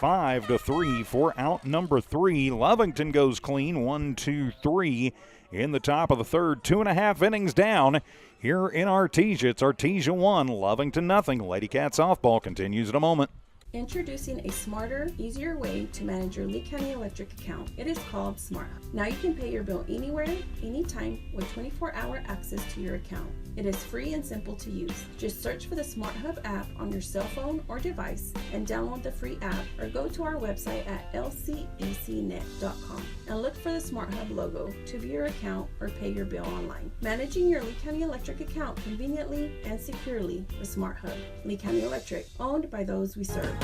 5-3 for out number 3. Lovington goes clean, 1-2-3 in the top of the third. 2.5 innings down here in Artesia. It's Artesia 1, Lovington nothing. Lady Cat softball continues in a moment. Introducing a smarter, easier way to manage your Lee County Electric account. It is called Smart Hub. Now you can pay your bill anywhere, anytime with 24-hour access to your account. It is free and simple to use. Just search for the Smart Hub app on your cell phone or device and download the free app, or go to our website at lcecnet.com and look for the Smart Hub logo to view your account or pay your bill online. Managing your Lee County Electric account conveniently and securely with Smart Hub. Lee County Electric, owned by those we serve.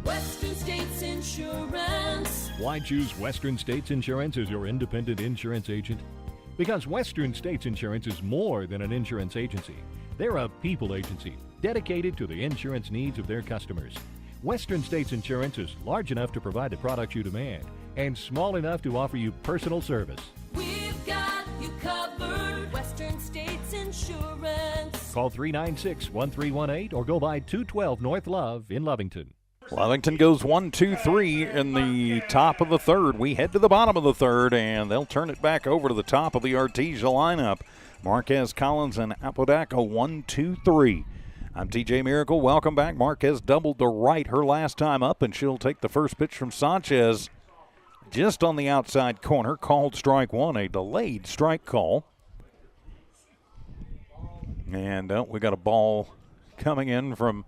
Western States Insurance. Why choose Western States Insurance as your independent insurance agent? Because Western States Insurance is more than an insurance agency. They're a people agency dedicated to the insurance needs of their customers. Western States Insurance is large enough to provide the products you demand and small enough to offer you personal service. We've got you covered. Western States Insurance. Call 396-1318 or go by 212 North Love in Lovington. Lovington goes 1-2-3 in the top of the third. We head to the bottom of the third, and they'll turn it back over to the top of the Artesia lineup. Marquez, Collins, and Apodaca 1-2-3. I'm TJ Miracle. Welcome back. Marquez doubled to right her last time up, and she'll take the first pitch from Sanchez just on the outside corner. Called strike one, a delayed strike call. And we got a ball coming in from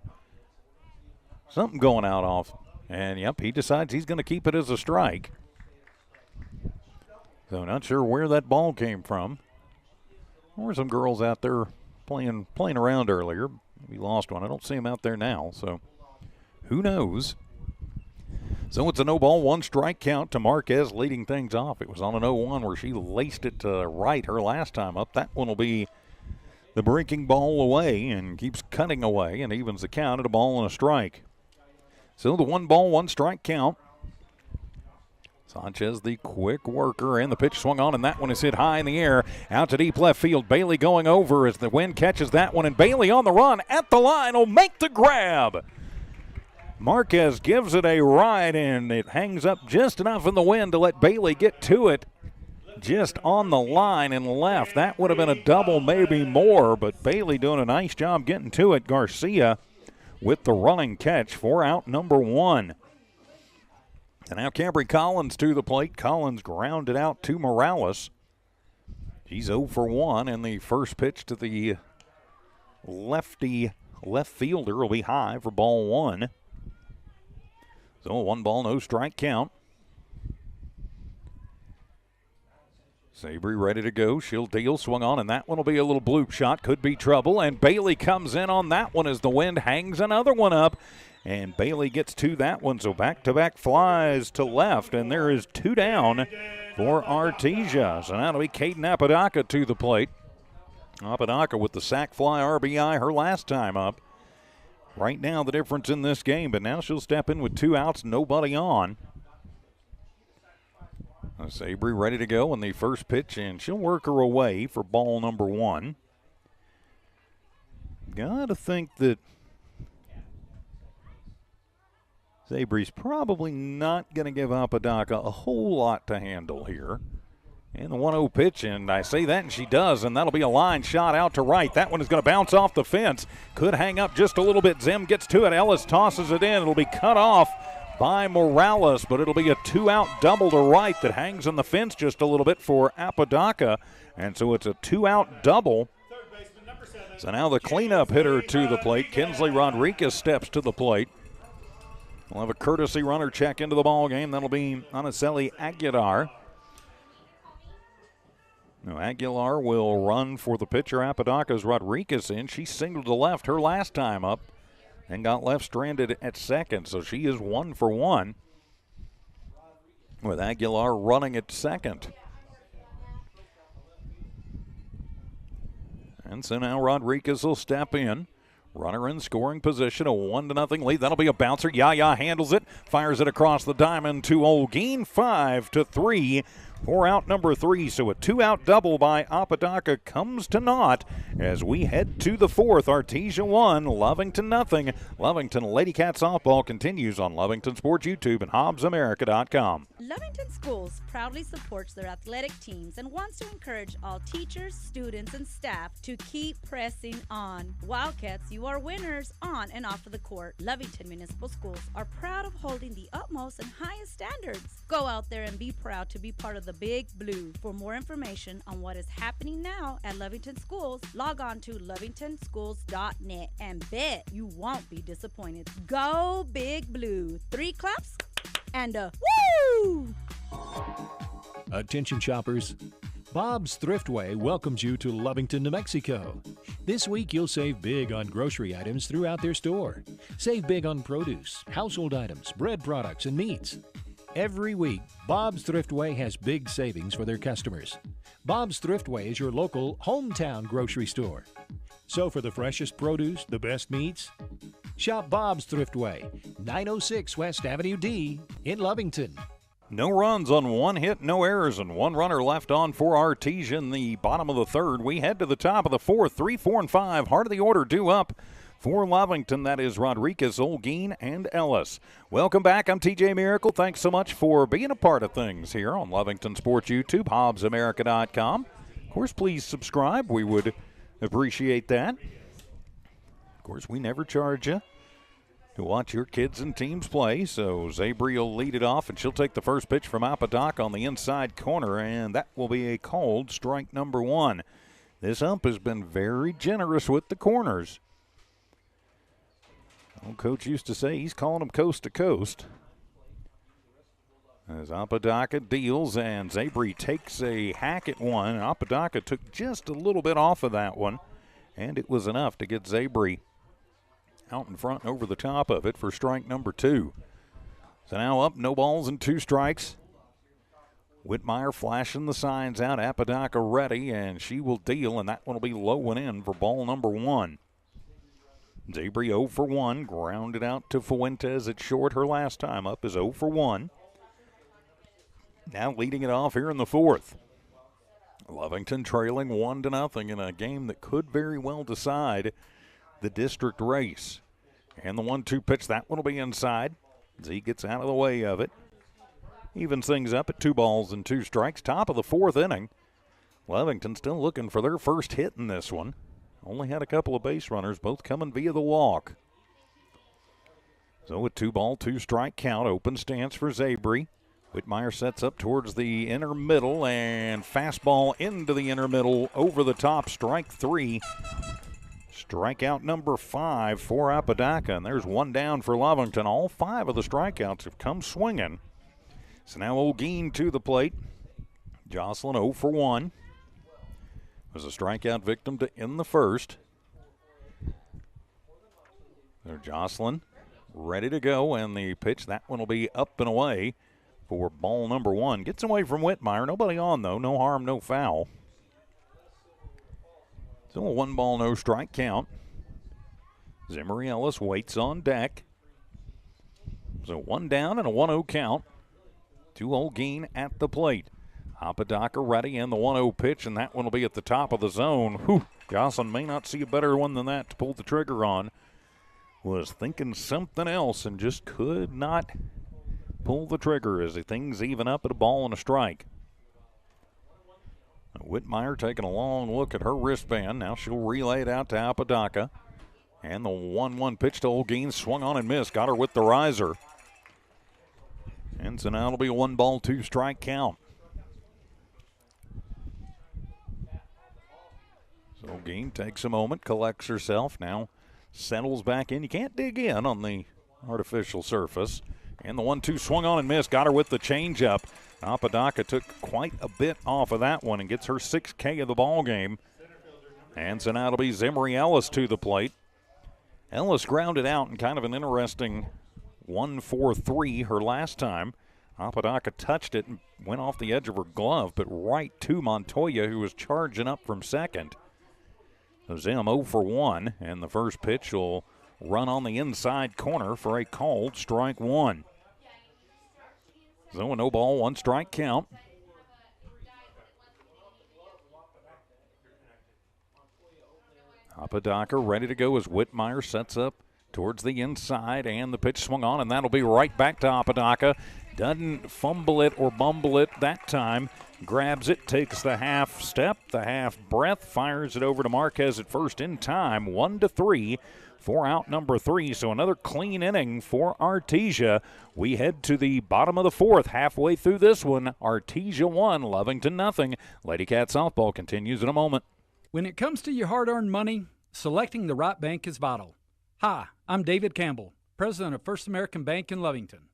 something going out off. And, yep, he decides he's going to keep it as a strike. So not sure where that ball came from. There were some girls out there playing around earlier. We lost one. I don't see him out there now, so who knows? So it's a no-ball, one strike count to Marquez leading things off. It was on an 0-1 where she laced it to right her last time up. That one will be the breaking ball away and keeps cutting away and evens the count at a ball and a strike. So the 1-ball, 1 strike count. Sanchez, the quick worker, and the pitch swung on, and that one is hit high in the air. Out to deep left field. Bailey going over as the wind catches that one, and Bailey on the run at the line will make the grab. Marquez gives it a ride, and it hangs up just enough in the wind to let Bailey get to it. Just on the line and left. That would have been a double, maybe more, but Bailey doing a nice job getting to it. Garcia with the running catch for out number 1. And now Cambry Collins to the plate. Collins grounded out to Morales. She's 0 for 1, and the first pitch to the lefty left fielder will be high for ball 1. So 1-ball, no strike count. Sabry ready to go. She'll deal, swung on, and that one will be a little bloop shot. Could be trouble, and Bailey comes in on that one as the wind hangs another one up. And Bailey gets to that one, so back-to-back flies to left, and there is 2 down for Artesia. So now it'll be Caden Apodaca to the plate. Apodaca with the sac fly RBI her last time up. Right now the difference in this game, but now she'll step in with 2 outs, nobody on. Sabry ready to go on the first pitch, and she'll work her away for ball number 1. Gotta think that Sabry's probably not going to give Apodaca a whole lot to handle here. And the 1-0 pitch, and I say that, and she does, and that'll be a line shot out to right. That one is going to bounce off the fence. Could hang up just a little bit. Zim gets to it. Ellis tosses it in. It'll be cut off by Morales, but it'll be a 2-out double to right that hangs on the fence just a little bit for Apodaca. And so it's a 2-out double. So now the cleanup hitter to the plate. Kinsley Rodriguez steps to the plate. We'll have a courtesy runner check into the ball game. That'll be Anaceli Aguilar. Now Aguilar will run for the pitcher. Apodaca's Rodriguez in. She singled to left her last time up and got left stranded at second. So she is 1 for 1 with Aguilar running at second. And so now Rodriguez will step in. Runner in scoring position, a 1-0 lead. That'll be a bouncer. Yaya handles it, fires it across the diamond to Olguin. 5-3 for out number 3. So a 2-out double by Apodaca comes to naught as we head to the 4th. Artesia 1, Lovington nothing. Lovington Lady Cat softball continues on Lovington Sports YouTube and HobbsAmerica.com. Lovington Schools proudly supports their athletic teams and wants to encourage all teachers, students, and staff to keep pressing on. Wildcats, you are winners on and off of the court. Lovington Municipal Schools are proud of holding the utmost and highest standards. Go out there and be proud to be part of the Big Blue. For more information on what is happening now at Lovington Schools, log on to lovingtonschools.net and bet you won't be disappointed. Go Big Blue. 3 claps and a woo! Attention shoppers, Bob's Thriftway welcomes you to Lovington, New Mexico. This week you'll save big on grocery items throughout their store. Save big on produce, household items, bread products, and meats. Every week, Bob's Thriftway has big savings for their customers. Bob's Thriftway is your local hometown grocery store. So for the freshest produce, the best meats, shop Bob's Thriftway, 906 West Avenue D in Lovington. No runs on 1 hit, no errors, and 1 runner left on for Artesia in the bottom of the 3rd. We head to the top of the 4th. 3, 4, and 5. Heart of the order due up for Lovington. That is Rodriguez, Olguin, and Ellis. Welcome back. I'm TJ Miracle. Thanks so much for being a part of things here on Lovington Sports YouTube, HobbsAmerica.com. Of course, please subscribe. We would appreciate that. Of course, we never charge you to watch your kids and teams play. So Zabri will lead it off, and she'll take the first pitch from Apodaca on the inside corner, and that will be a called strike number 1. This ump has been very generous with the corners. Old coach used to say he's calling them coast to coast. As Apodaca deals and Zabri takes a hack at one. Apodaca took just a little bit off of that one, and it was enough to get Zabri out in front and over the top of it for strike number 2. So now up, no balls and 2 strikes. Whitmire flashing the signs out. Apodaca ready, and she will deal, and that one will be low and in for ball number 1. Zabri 0 for 1, grounded out to Fuentes at short her last time up is 0 for 1. Now leading it off here in the 4th. Lovington trailing 1-0 in a game that could very well decide the district race. And the 1-2 pitch, that one will be inside. Z gets out of the way of it. Evens things up at 2 balls and 2 strikes. Top of the 4th inning. Lovington still looking for their first hit in this one. Only had a couple of base runners, both coming via the walk. So a 2-ball, 2-strike count. Open stance for Zabri. Whitmire sets up towards the inner middle, and fastball into the inner middle, over the top, strike 3. Strikeout number 5 for Apodaca, and there's 1 down for Lovington. All 5 of the strikeouts have come swinging. So now Olguin to the plate. Jocelyn 0 for 1. Was a strikeout victim to end the first. There, Jocelyn ready to go, and the pitch, that one will be up and away for ball number 1. Gets away from Whitmire. Nobody on, though. No harm, no foul. So a 1-ball, no strike count. Zimmery Ellis waits on deck. So 1 down and a 1-0 count to Olguin at the plate. Apodaca ready, and the 1-0 pitch, and that one will be at the top of the zone. Whew, Jocelyn may not see a better one than that to pull the trigger on. Was thinking something else and just could not pull the trigger as things even up at a ball and a strike. Whitmire taking a long look at her wristband. Now she'll relay it out to Apodaca. And the 1-1 pitch to Olguin, swung on and missed. Got her with the riser. And so now it'll be a 1-ball, 2-strike count. So Olguin takes a moment, collects herself, now settles back in. You can't dig in on the artificial surface. And the 1-2 swung on and missed. Got her with the changeup. Apodaca took quite a bit off of that one and gets her 6K of the ball game. And so now it'll be Zimmery Ellis to the plate. Ellis grounded out in kind of an interesting 1-4-3 her last time. Apodaca touched it and went off the edge of her glove, but right to Montoya, who was charging up from second. So Zim 0 for 1, and the first pitch will run on the inside corner for a called strike 1. So a no-ball, 1-strike count. Apodaca ready to go as Whitmire sets up towards the inside, and the pitch swung on, and that'll be right back to Apodaca. Doesn't fumble it or bumble it that time. Grabs it, takes the half step, the half breath, fires it over to Marquez at first in time. 1-3 for out number 3. So another clean inning for Artesia. We head to the bottom of the 4th. Halfway through this one, Artesia 1, Lovington nothing. Lady Cat softball continues in a moment. When it comes to your hard-earned money, selecting the right bank is vital. Hi, I'm David Campbell, president of First American Bank in Lovington.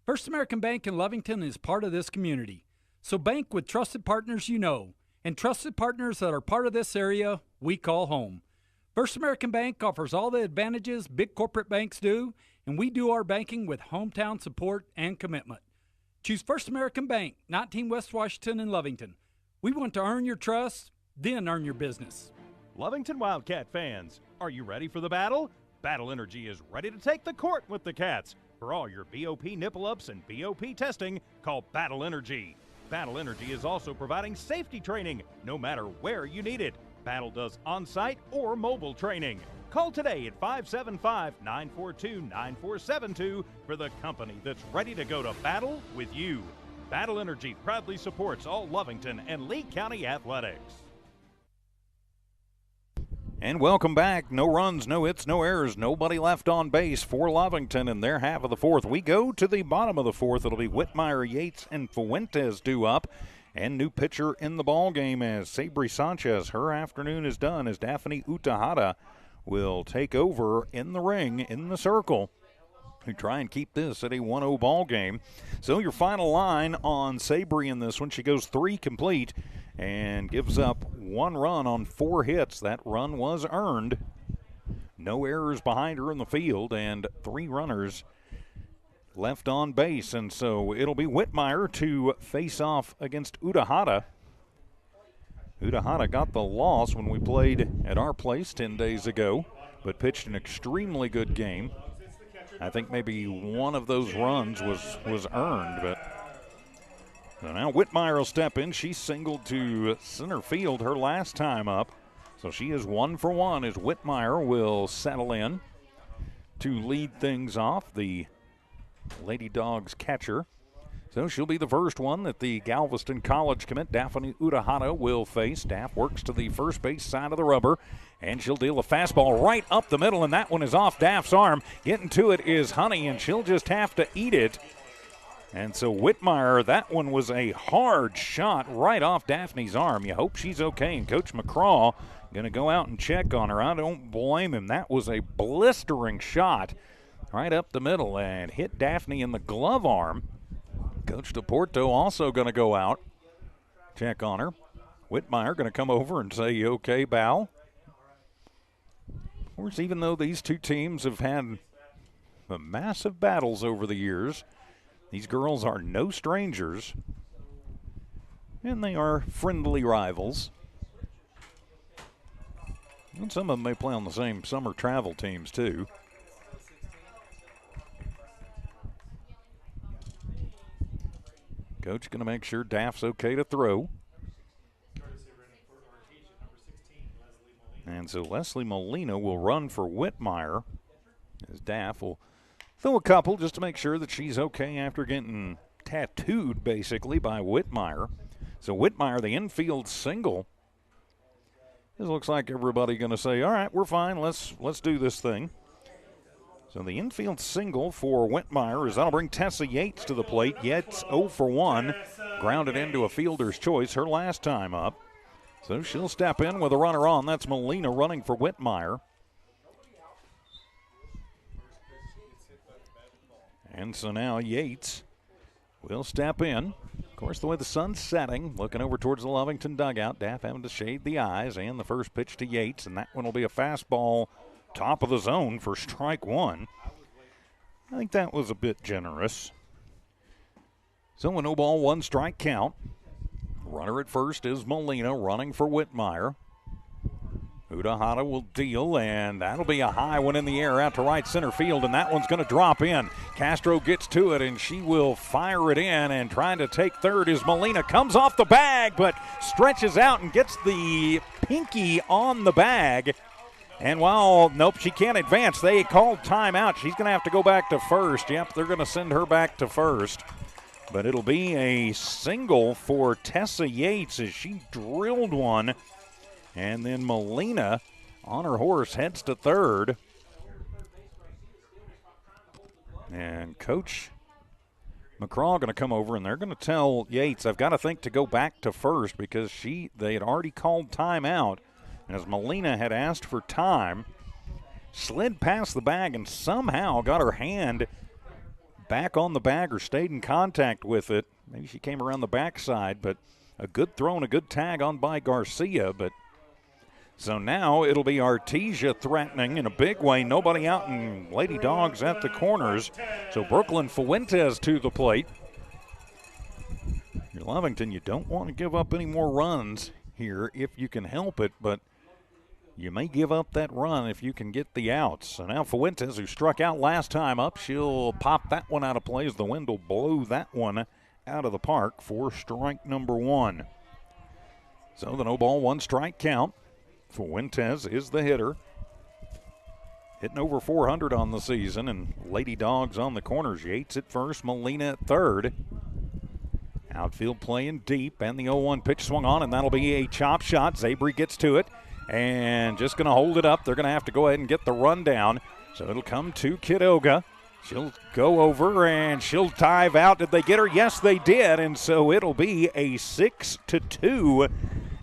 First American Bank in Lovington is part of this community. So bank with trusted partners you know, and trusted partners that are part of this area we call home. First American Bank offers all the advantages big corporate banks do, and we do our banking with hometown support and commitment. Choose First American Bank, 19 West Washington in Lovington. We want to earn your trust, then earn your business. Lovington Wildcat fans, are you ready for the battle? Battle Energy is ready to take the court with the Cats. For all your BOP nipple ups and BOP testing, call Battle Energy. Battle Energy is also providing safety training, no matter where you need it. Battle does on-site or mobile training. Call today at 575-942-9472 for the company that's ready to go to battle with you. Battle Energy proudly supports all Lovington and Lee County athletics. And welcome back. No runs, no hits, no errors, nobody left on base for Lovington in their half of the 4th. We go to the bottom of the 4th. It'll be Whitmire, Yates, and Fuentes due up. And new pitcher in the ball game as Sabri Sanchez. Her afternoon is done as Daphne Utahada will take over in the ring, in the circle, to try and keep this at a 1-0 ball game. So your final line on Sabri in this one, she goes 3 complete and gives up 1 run on 4 hits. That run was earned. No errors behind her in the field and 3 runners left on base. And so it'll be Whitmire to face off against Utahada. Utahada got the loss when we played at our place 10 days ago, but pitched an extremely good game. I think maybe one of those runs was earned, but so now Whitmire will step in. She singled to center field her last time up. So she is 1 for 1 as Whitmire will settle in to lead things off, the Lady Dogs catcher. So she'll be the first one that the Galveston College commit Daphne Utahada will face. Daff works to the first base side of the rubber, and she'll deal a fastball right up the middle, and that one is off Daff's arm. Getting to it is Honey, and she'll just have to eat it. And so Whitmire, that one was a hard shot right off Daphne's arm. You hope she's okay, and Coach McCraw going to go out and check on her. I don't blame him. That was a blistering shot right up the middle and hit Daphne in the glove arm. Coach DePorto also going to go out, check on her. Whitmire going to come over and say, "You okay, Bal?" Of course, even though these two teams have had massive battles over the years, these girls are no strangers, and they are friendly rivals. And some of them may play on the same summer travel teams, too. Coach going to make sure Daff's okay to throw. And so Leslie Molina will run for Whitmire, as Daff will throw a couple just to make sure that she's okay after getting tattooed, basically, by Whitmire. So Whitmire, the infield single. This looks like everybody going to say, all right, we're fine, let's do this thing. So the infield single for Whitmire is that'll bring Tessa Yates to the plate. Yates 0 for 1, grounded into a fielder's choice her last time up. So she'll step in with a runner on. That's Molina running for Whitmire. And so now Yates will step in. Of course, the way the sun's setting, looking over towards the Lovington dugout, Daff having to shade the eyes, and the first pitch to Yates, and that one will be a fastball top of the zone for strike 1. I think that was a bit generous. So a no ball, 1 strike count. Runner at first is Molina running for Whitmire. Utahada will deal, and that'll be a high one in the air out to right center field, and that one's going to drop in. Castro gets to it, and she will fire it in, and trying to take third is Molina. Comes off the bag, but stretches out and gets the pinky on the bag. And nope, she can't advance. They called timeout. She's going to have to go back to first. Yep, they're going to send her back to first. But it'll be a single for Tessa Yates as she drilled one. And then Molina on her horse heads to third. And Coach McCraw going to come over, and they're going to tell Yates, I've got to think to go back to first because they had already called timeout. As Molina had asked for time, slid past the bag and somehow got her hand back on the bag or stayed in contact with it. Maybe she came around the backside, but a good throw and a good tag on by Garcia. But so now it'll be Artesia threatening in a big way. Nobody out and Lady Dogs at the corners. So Brooklyn Fuentes to the plate. You're Lovington, you don't want to give up any more runs here if you can help it, but you may give up that run if you can get the outs. So now Fuentes, who struck out last time up, she'll pop that one out of play as the wind will blow that one out of the park for strike number one. So the no ball, one strike count. Fuentes is the hitter. Hitting over 400 on the season, and Lady Dogs on the corners. Yates at first, Molina at third. Outfield playing deep, and the 0-1 pitch swung on, and that'll be a chop shot. Zabry gets to it. And just going to hold it up. They're going to have to go ahead and get the run down. So it'll come to Quiroga. She'll go over and she'll dive out. Did they get her? Yes, they did. And so it'll be a 6-2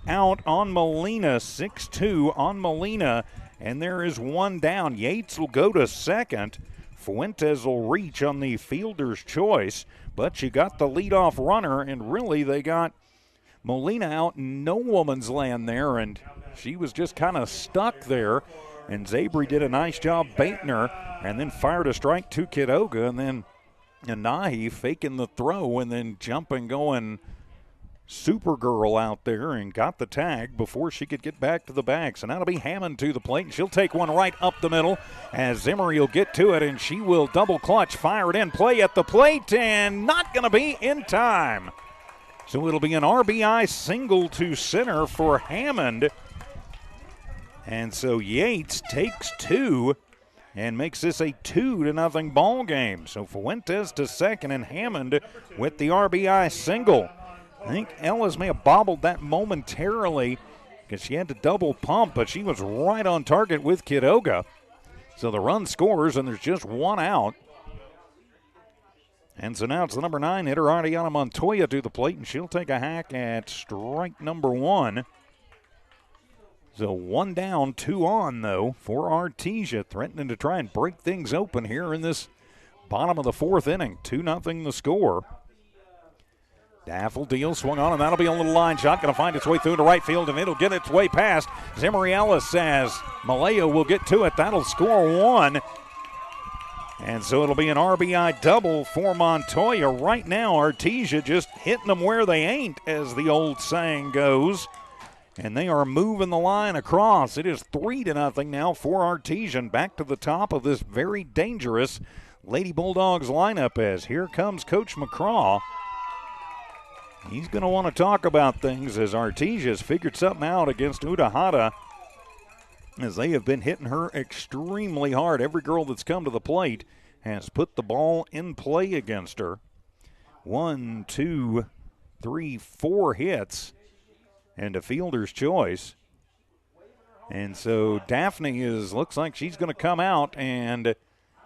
out on Molina. 6-2 on Molina. And there is one down. Yates will go to second. Fuentes will reach on the fielder's choice. But you got the leadoff runner, and really they got Molina out in no woman's land there, and she was just kind of stuck there, and Zabry did a nice job baiting her and then fired a strike to Quiroga, and then Anahi faking the throw and then jumping, going Supergirl out there and got the tag before she could get back to the bag. So now it'll be Hammond to the plate, and she'll take one right up the middle as Zimmery will get to it, and she will double clutch, fire it in, play at the plate, and not going to be in time. So it'll be an RBI single to center for Hammond. And so Yates takes two and makes this a 2-0 ball game. So Fuentes to second and Hammond with the RBI single. I think Ellis may have bobbled that momentarily because she had to double pump, but she was right on target with Quiroga. So the run scores, and there's just one out. And so now it's the number 9 hitter, Ariana Montoya, to the plate, and she'll take a hack at strike number one. So one down, two on, though, for Artesia, threatening to try and break things open here in this bottom of the fourth inning. 2-0 the score. Daffodil swung on, and that'll be a little line shot. Going to find its way through to right field, and it'll get its way past Zimmery Ellis as Maleo will get to it. That'll score one. And so it'll be an RBI double for Montoya. Right now, Artesia just hitting them where they ain't, as the old saying goes. And they are moving the line across. It is 3-0 now for Artesian. Back to the top of this very dangerous Lady Bulldogs lineup as here comes Coach McCraw. He's going to want to talk about things as Artesia's figured something out against Udahata, as they have been hitting her extremely hard. Every girl that's come to the plate has put the ball in play against her. 1, 2, 3, 4 hits and a fielder's choice. And so Daphne looks like she's going to come out, and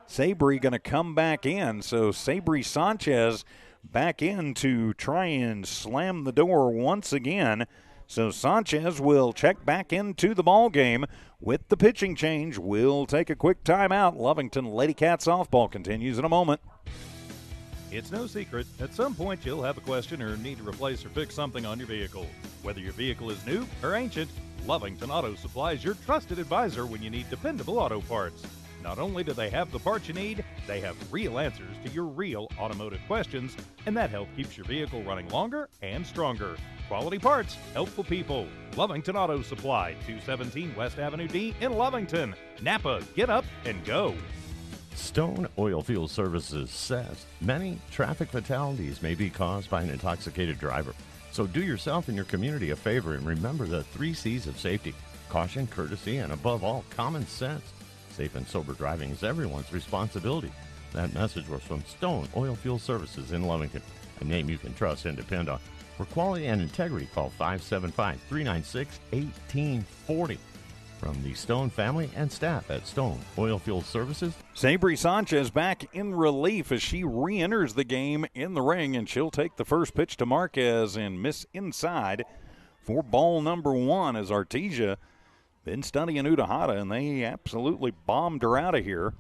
Sabry going to come back in. So Sabry Sanchez back in to try and slam the door once again. So Sanchez will check back into the ball game with the pitching change. We'll take a quick timeout. Lovington Lady Cat softball continues in a moment. It's no secret, at some point you'll have a question or need to replace or fix something on your vehicle. Whether your vehicle is new or ancient, Lovington Auto Supply is your trusted advisor when you need dependable auto parts. Not only do they have the parts you need, they have real answers to your real automotive questions, and that help keeps your vehicle running longer and stronger. Quality parts, helpful people. Lovington Auto Supply, 217 West Avenue D in Lovington. Napa, get up and go. Stone Oilfield Services says many traffic fatalities may be caused by an intoxicated driver. So do yourself and your community a favor and remember the 3 C's of safety. Caution, courtesy, and above all, common sense. Safe and sober driving is everyone's responsibility. That message was from Stone Oilfield Services in Lovington, a name you can trust and depend on. For quality and integrity, call 575-396-1840. From the Stone family and staff at Stone Oilfield Services. Sabri Sanchez back in relief as she re-enters the game in the ring, and she'll take the first pitch to Marquez and miss inside for ball number 1 as Artesia been studying Utahada, and they absolutely bombed her out of here.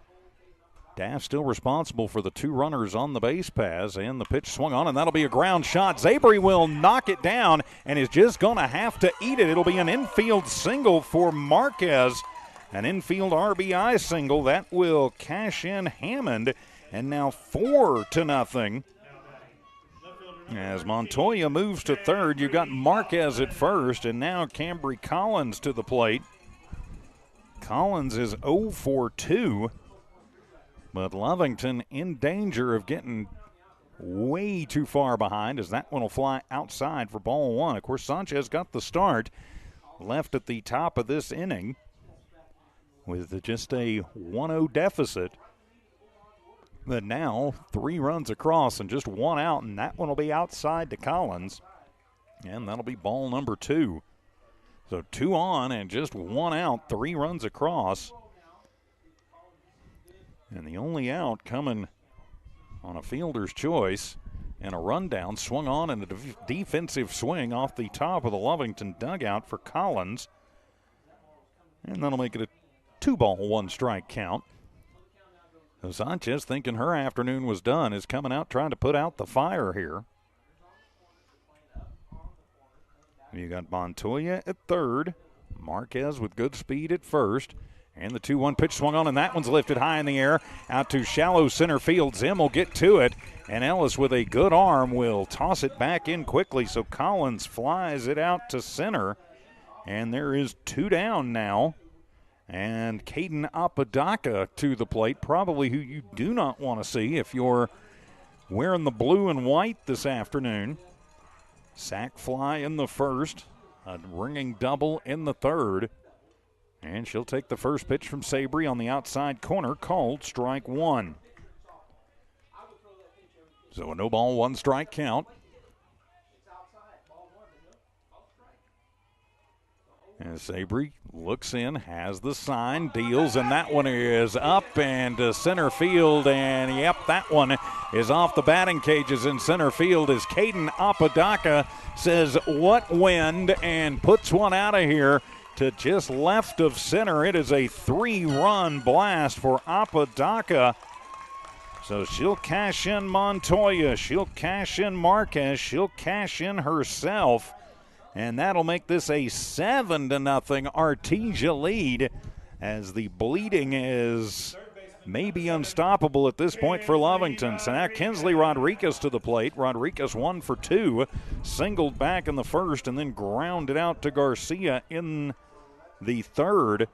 Daff still responsible for the 2 runners on the base paths, and the pitch swung on, and that'll be a ground shot. Zabri will knock it down and is just going to have to eat it. It'll be an infield single for Marquez, an infield RBI single. That will cash in Hammond, and now 4-0. As Montoya moves to third, you've got Marquez at first, and now Cambry Collins to the plate. Collins is 0 for 2. But Lovington in danger of getting way too far behind, as that one will fly outside for ball 1. Of course, Sanchez got the start, left at the top of this inning with just a 1-0 deficit. But now 3 runs across and just 1 out, and that one will be outside to Collins. And that'll be ball number 2. So 2 on and just 1 out, 3 runs across. And the only out coming on a fielder's choice and a rundown, swung on and a defensive swing off the top of the Lovington dugout for Collins. And that'll make it a 2-ball, 1-strike count. So Sanchez, thinking her afternoon was done, is coming out trying to put out the fire here. You got Montoya at third, Marquez with good speed at first. And the 2-1 pitch swung on, and that one's lifted high in the air out to shallow center field. Zim will get to it, and Ellis with a good arm will toss it back in quickly. So Collins flies it out to center, and there is 2 down now. And Caden Apodaca to the plate, probably who you do not want to see if you're wearing the blue and white this afternoon. Sack fly in the first, a ringing double in the third. And she'll take the first pitch from Sabri on the outside corner, called strike 1. So a no-ball, 1-strike count. As Sabri looks in, has the sign, deals, and that one is up and to center field. And, yep, that one is off the batting cages in center field as Caden Apodaca says, "What wind?" and puts one out of here to just left of center. It is a 3-run blast for Apodaca. So she'll cash in Montoya, she'll cash in Marquez, she'll cash in herself, and that'll make this a 7-0 Artesia lead, as the bleeding is maybe unstoppable at this point for Lovington. So now Kinsley Rodriguez to the plate. Rodriguez 1 for 2, singled back in the first and then grounded out to Garcia in the third.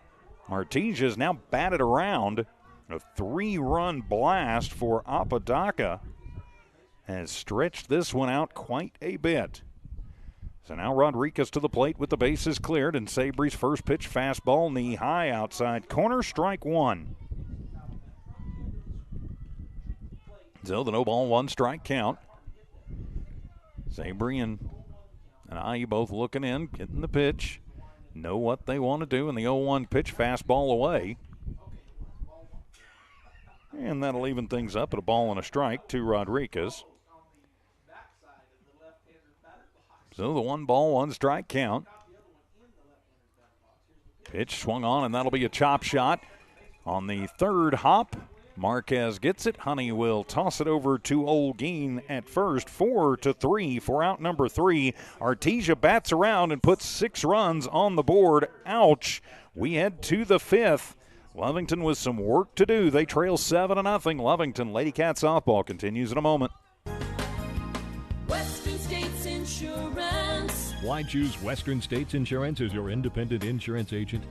Artesia's now batted around. A 3-run blast for Apodaca has stretched this one out quite a bit. So now Rodriguez to the plate with the bases cleared, and Sabri's first pitch fastball knee high outside corner, strike 1. So the no-ball, 1-strike count. Sabri and I both looking in, getting the pitch. Know what they want to do, and the 0-1 pitch fastball away. And that'll even things up at a ball and a strike to Rodriguez. So the 1-ball, 1-strike count. Pitch swung on, and that'll be a chop shot on the third hop. Marquez gets it. Honey will toss it over to Olguin at first. 4-3 for out number 3. Artesia bats around and puts 6 runs on the board. Ouch. We head to the 5th. Lovington with some work to do. They trail 7-0. Lovington Lady Cat softball continues in a moment. Western States Insurance. Why choose Western States Insurance as your independent insurance agent?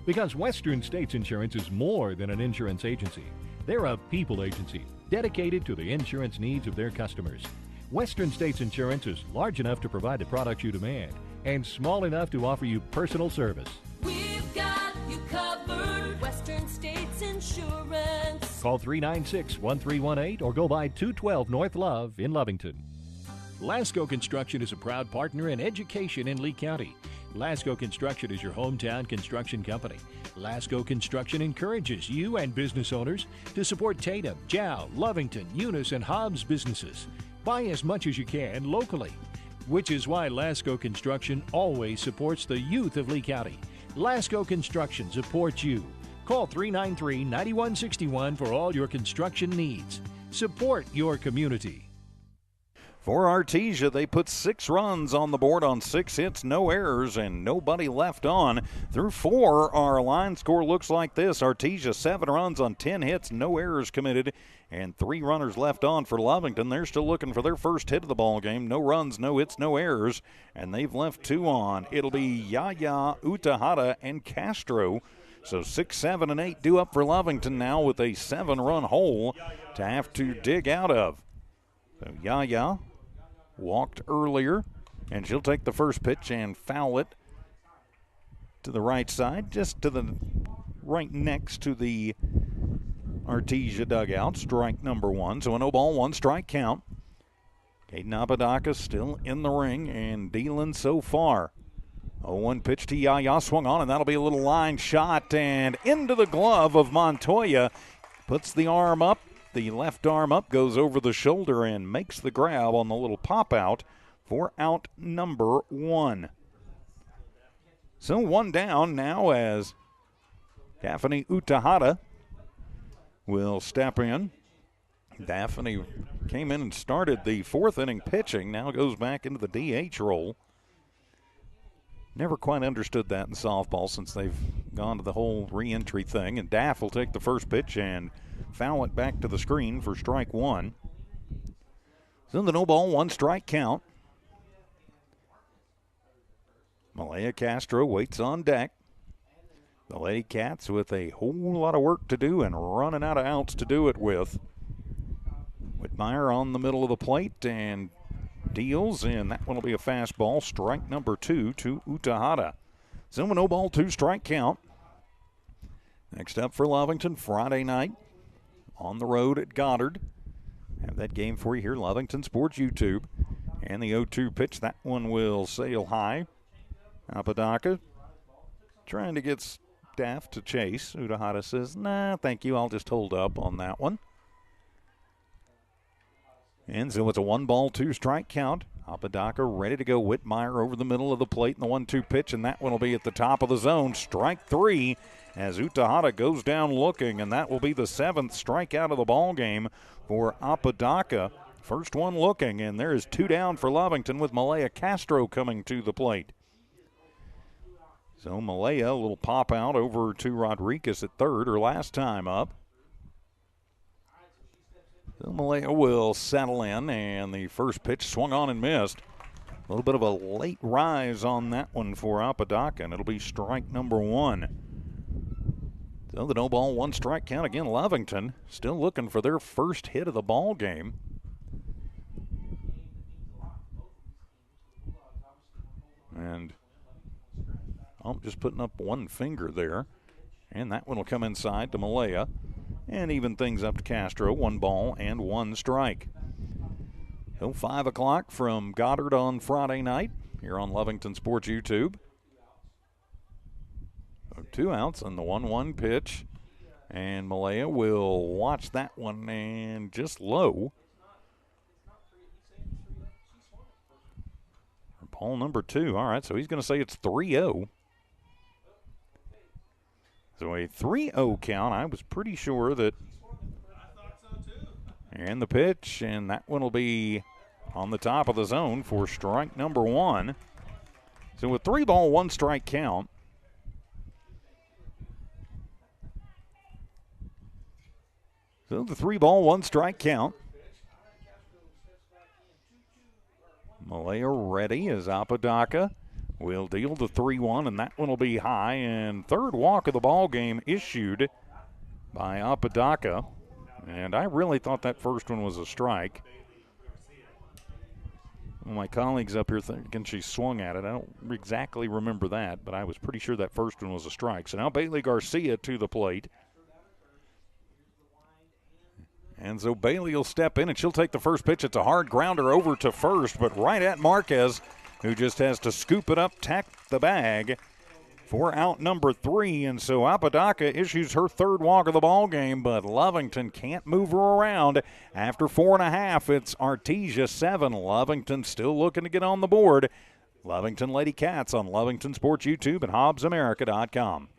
Because Western States Insurance is more than an insurance agency. They're a people agency dedicated to the insurance needs of their customers. Western States Insurance is large enough to provide the products you demand and small enough to offer you personal service. We're Call 396-1318 or go by 212 North Love in Lovington. Lasco Construction is a proud partner in education in Lee County. Lasco Construction is your hometown construction company. Lasco Construction encourages you and business owners to support Tatum, Jow, Lovington, Eunice, and Hobbs businesses. Buy as much as you can locally, which is why Lasco Construction always supports the youth of Lee County. Lasco Construction supports you. Call 393-9161 for all your construction needs. Support your community. For Artesia, they put 6 runs on the board on 6 hits, no errors, and nobody left on. Through 4, our line score looks like this. Artesia, 7 runs on 10 hits, no errors committed, and 3 runners left on for Lovington. They're still looking for their first hit of the ball game. No runs, no hits, no errors, and they've left 2 on. It'll be Yaya, Utahada, and Castro. So 6, 7, and 8 due up for Lovington now with a 7-run hole to have to dig out of. So Yaya walked earlier, and she'll take the first pitch and foul it to the right side, just to the right next to the Artesia dugout. Strike number 1. So a no ball, 1 strike count. Caden Apodaca still in the ring and dealing so far. 0-1 pitch to Yaya, swung on, and that'll be a little line shot and into the glove of Montoya. Puts the arm up. The left arm up, goes over the shoulder and makes the grab on the little pop out for out number 1. So 1 down now as Daphne Utahada will step in. Daphne came in and started the 4th inning pitching, now goes back into the DH role. Never quite understood that in softball since they've gone to the whole re-entry thing. And Daff will take the first pitch and foul it back to the screen for strike 1. So the no ball, 1 strike count. Malaya Castro waits on deck. The Lady Cats with a whole lot of work to do and running out of outs to do it with. Whitmire on the middle of the plate and deals, and that one will be a fastball. Strike number 2 to Utahada. So no ball, 2 strike count. Next up for Lovington, Friday night on the road at Goddard. Have that game for you here, Lovington Sports YouTube. And the 0-2 pitch, that one will sail high. Apodaca trying to get Daff to chase. Utahada says, nah, thank you, I'll just hold up on that one. And so it's a 1-ball, 2 strike count. Apodaca ready to go. Whitmire over the middle of the plate in the 1-2 pitch, and that one will be at the top of the zone. Strike 3 as Utahada goes down looking, and that will be the 7th strikeout of the ball game for Apodaca. First one looking, and there is 2 down for Lovington with Malaya Castro coming to the plate. So Malaya, a little pop out over to Rodriguez at third, her last time up. So Malaya will settle in, and the first pitch swung on and missed. A little bit of a late rise on that one for Apodaca, and it'll be strike number 1. So the no ball, 1 strike count again. Lovington still looking for their first hit of the ball game. And just putting up 1 finger there. And that one will come inside to Malaya. And even things up to Castro. 1 ball and 1 strike. So 5 o'clock from Goddard on Friday night here on Lovington Sports YouTube. So 2 outs on the 1-1 pitch. And Malaya will watch that one and just low. Ball number 2. All right, so he's going to say it's 3-0. So a 3-0 count. I was pretty sure that. And the pitch, and that one will be on the top of the zone for strike number 1. So a 3-ball, 1 strike count. So the 3-ball, 1 strike count. Malaya ready as Apodaca will deal the 3-1, and that one will be high. And 3rd walk of the ball game issued by Apodaca. And I really thought that first one was a strike. Well, my colleagues up here thinking she swung at it. I don't exactly remember that, but I was pretty sure that first one was a strike. So now Bailey Garcia to the plate. And so Bailey will step in, and she'll take the first pitch. It's a hard grounder over to first, but right at Marquez, who just has to scoop it up, tack the bag for out number 3. And so Apodaca issues her third walk of the ball game, but Lovington can't move her around. After 4.5, it's Artesia 7. Lovington still looking to get on the board. Lovington Lady Cats on Lovington Sports YouTube and HobbsAmerica.com.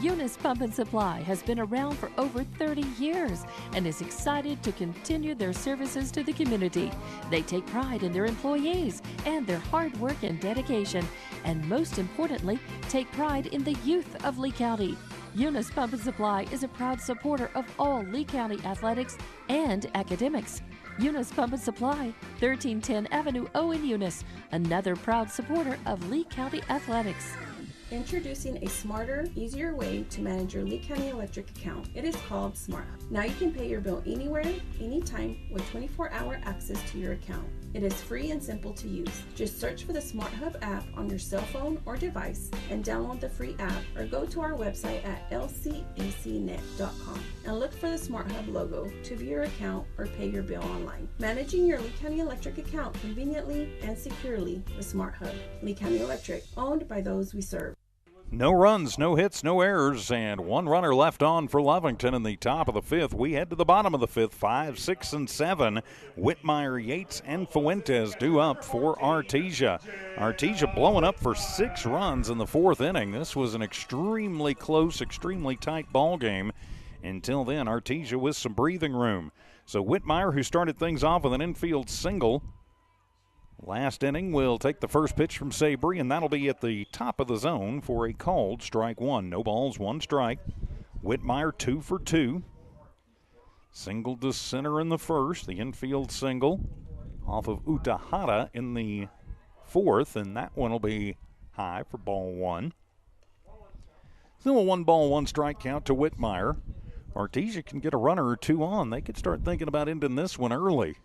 Eunice Pump and Supply has been around for over 30 years and is excited to continue their services to the community. They take pride in their employees and their hard work and dedication, and most importantly, take pride in the youth of Lee County. Eunice Pump and Supply is a proud supporter of all Lee County athletics and academics. Eunice Pump and Supply, 1310 Avenue O in Eunice, another proud supporter of Lee County athletics. Introducing a smarter, easier way to manage your Lee County Electric account. It is called Smart Hub. Now you can pay your bill anywhere, anytime, with 24-hour access to your account. It is free and simple to use. Just search for the Smart Hub app on your cell phone or device and download the free app, or go to our website at lcecnet.com and look for the Smart Hub logo to view your account or pay your bill online. Managing your Lee County Electric account conveniently and securely with Smart Hub. Lee County Electric, owned by those we serve. No runs, no hits, no errors, and one runner left on for Lovington in the top of the 5th. We head to the bottom of the 5th, 5, 6, and 7. Whitmire, Yates, and Fuentes due up for Artesia. Artesia blowing up for 6 runs in the 4th inning. This was an extremely close, extremely tight ball game. Until then, Artesia with some breathing room. So Whitmire, who started things off with an infield single, last inning will take the first pitch from Sabry, and that'll be at the top of the zone for a called strike 1. No balls, 1 strike. Whitmire 2 for 2. Single to center in the first. The infield single off of Utahara in the 4th, and that one will be high for ball 1. Still a 1-ball, 1-strike count to Whitmire. Artesia can get a runner or 2 on. They could start thinking about ending this one early.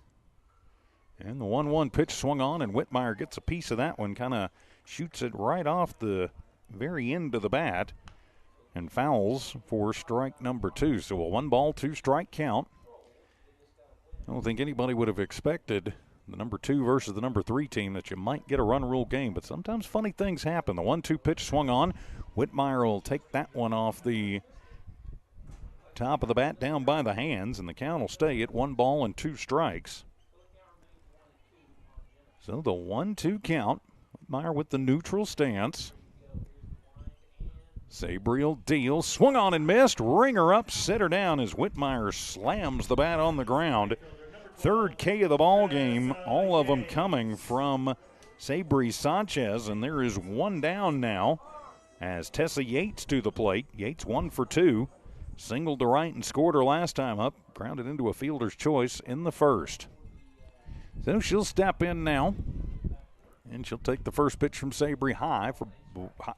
And the 1-1 pitch swung on, and Whitmire gets a piece of that one, kind of shoots it right off the very end of the bat and fouls for strike number 2. So a 1-ball, 2-strike count. I don't think anybody would have expected the number 2 versus the number 3 team that you might get a run rule game, but sometimes funny things happen. The 1-2 pitch swung on. Whitmire will take that one off the top of the bat down by the hands, and the count will stay at 1 ball and 2 strikes. So the 1-2 count. Whitmire with the neutral stance. Sabry will deal. Swung on and missed. Ringer up, set her down as Whitmire slams the bat on the ground. 3rd K of the ball game. All of them coming from Sabry Sanchez, and there is 1 down now as Tessa Yates to the plate. Yates 1 for 2. Singled to right and scored her last time up. Grounded into a fielder's choice in the 1st. So she'll step in now, and she'll take the first pitch from Sabry high for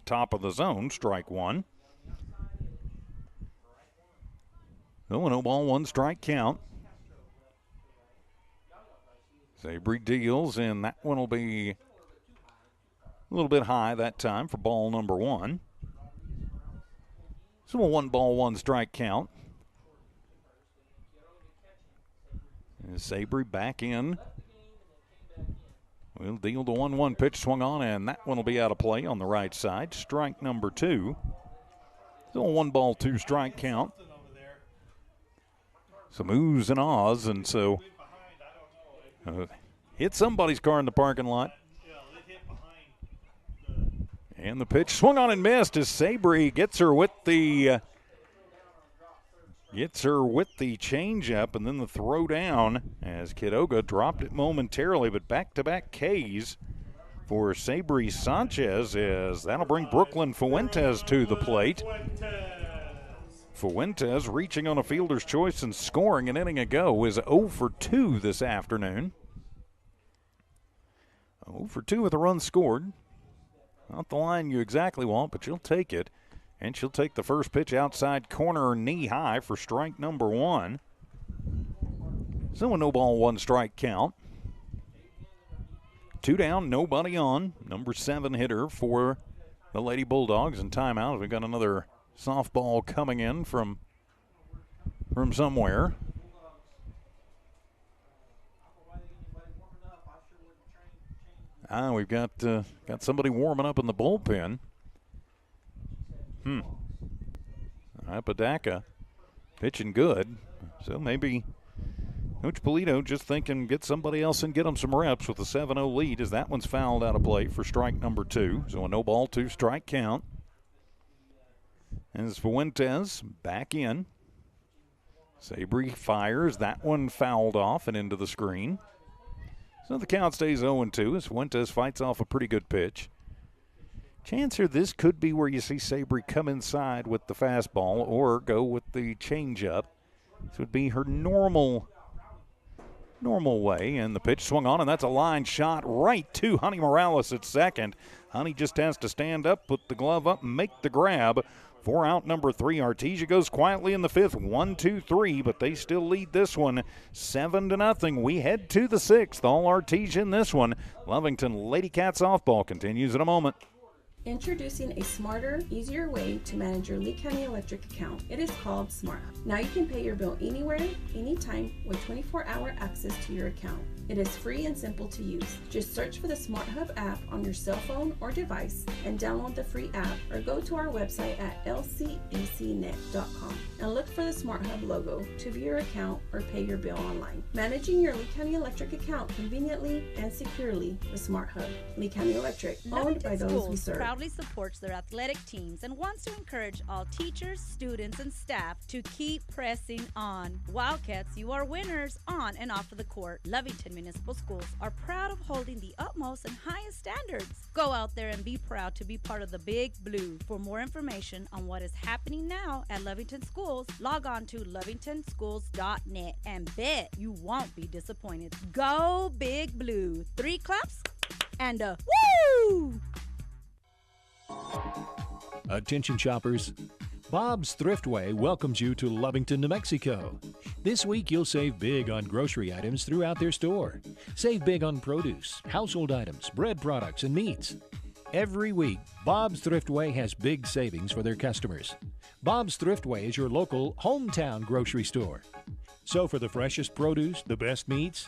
top of the zone, strike 1. So a 0-ball, 1-strike count. Sabry deals, and that one will be a little bit high that time for ball number 1. So a 1-ball, 1-strike count. And Sabry back in. We'll deal the 1-1 pitch swung on, and that one will be out of play on the right side. Strike number 2. Still a 1-ball, 2-strike count. Some oohs and ahs, and so hit somebody's car in the parking lot. And the pitch swung on and missed as Sabry gets her with the changeup, and then the throw down as Quiroga dropped it momentarily, but back-to-back Ks for Sabry Sanchez as that'll bring Brooklyn Fuentes to the plate. Fuentes reaching on a fielder's choice and scoring an inning ago is 0 for 2 this afternoon. 0 for 2 with a run scored. Not the line you exactly want, but you'll take it. And she'll take the first pitch outside corner knee high for strike number 1. So a 0-ball, 1-strike count. 2 down, nobody on. Number 7 hitter for the Lady Bulldogs, and timeout. We've got another softball coming in from from somewhere. We've got somebody warming up in the bullpen. Apodaca pitching good. So maybe Coach Polito just thinking get somebody else and get them some reps with a 7-0 lead as that one's fouled out of play for strike number 2. So a no ball, 2 strike count. As Fuentes back in. Sabry fires. That one fouled off and into the screen. So the count stays 0-2 as Fuentes fights off a pretty good pitch. Chance here, this could be where you see Sabry come inside with the fastball or go with the changeup. This would be her normal way, and the pitch swung on, and that's a line shot right to Honey Morales at second. Honey just has to stand up, put the glove up, and make the grab. For out number 3, Artesia goes quietly in the 5th, 1-2-3, but they still lead this one 7-0. We head to the 6th, all Artesia in this one. Lovington Lady Cat softball continues in a moment. Introducing a smarter, easier way to manage your Lee County Electric account. It is called Smart Hub. Now you can pay your bill anywhere, anytime, with 24-hour access to your account. It is free and simple to use. Just search for the Smart Hub app on your cell phone or device and download the free app, or go to our website at lcecnet.com and look for the Smart Hub logo to view your account or pay your bill online. Managing your Lee County Electric account conveniently and securely with Smart Hub. Lee County Electric, owned by those we serve. Proudly supports their athletic teams and wants to encourage all teachers, students, and staff to keep pressing on. Wildcats, you are winners on and off of the court. Lovington Municipal Schools are proud of holding the utmost and highest standards. Go out there and be proud to be part of the Big Blue. For more information on what is happening now at Lovington Schools, log on to lovingtonschools.net and bet you won't be disappointed. Go Big Blue. 3 claps and a woo! Attention shoppers, Bob's Thriftway welcomes you to Lovington, New Mexico. This week you'll save big on grocery items throughout their store. Save big on produce, household items, bread products, and meats. Every week, Bob's Thriftway has big savings for their customers. Bob's Thriftway is your local hometown grocery store. So for the freshest produce, the best meats,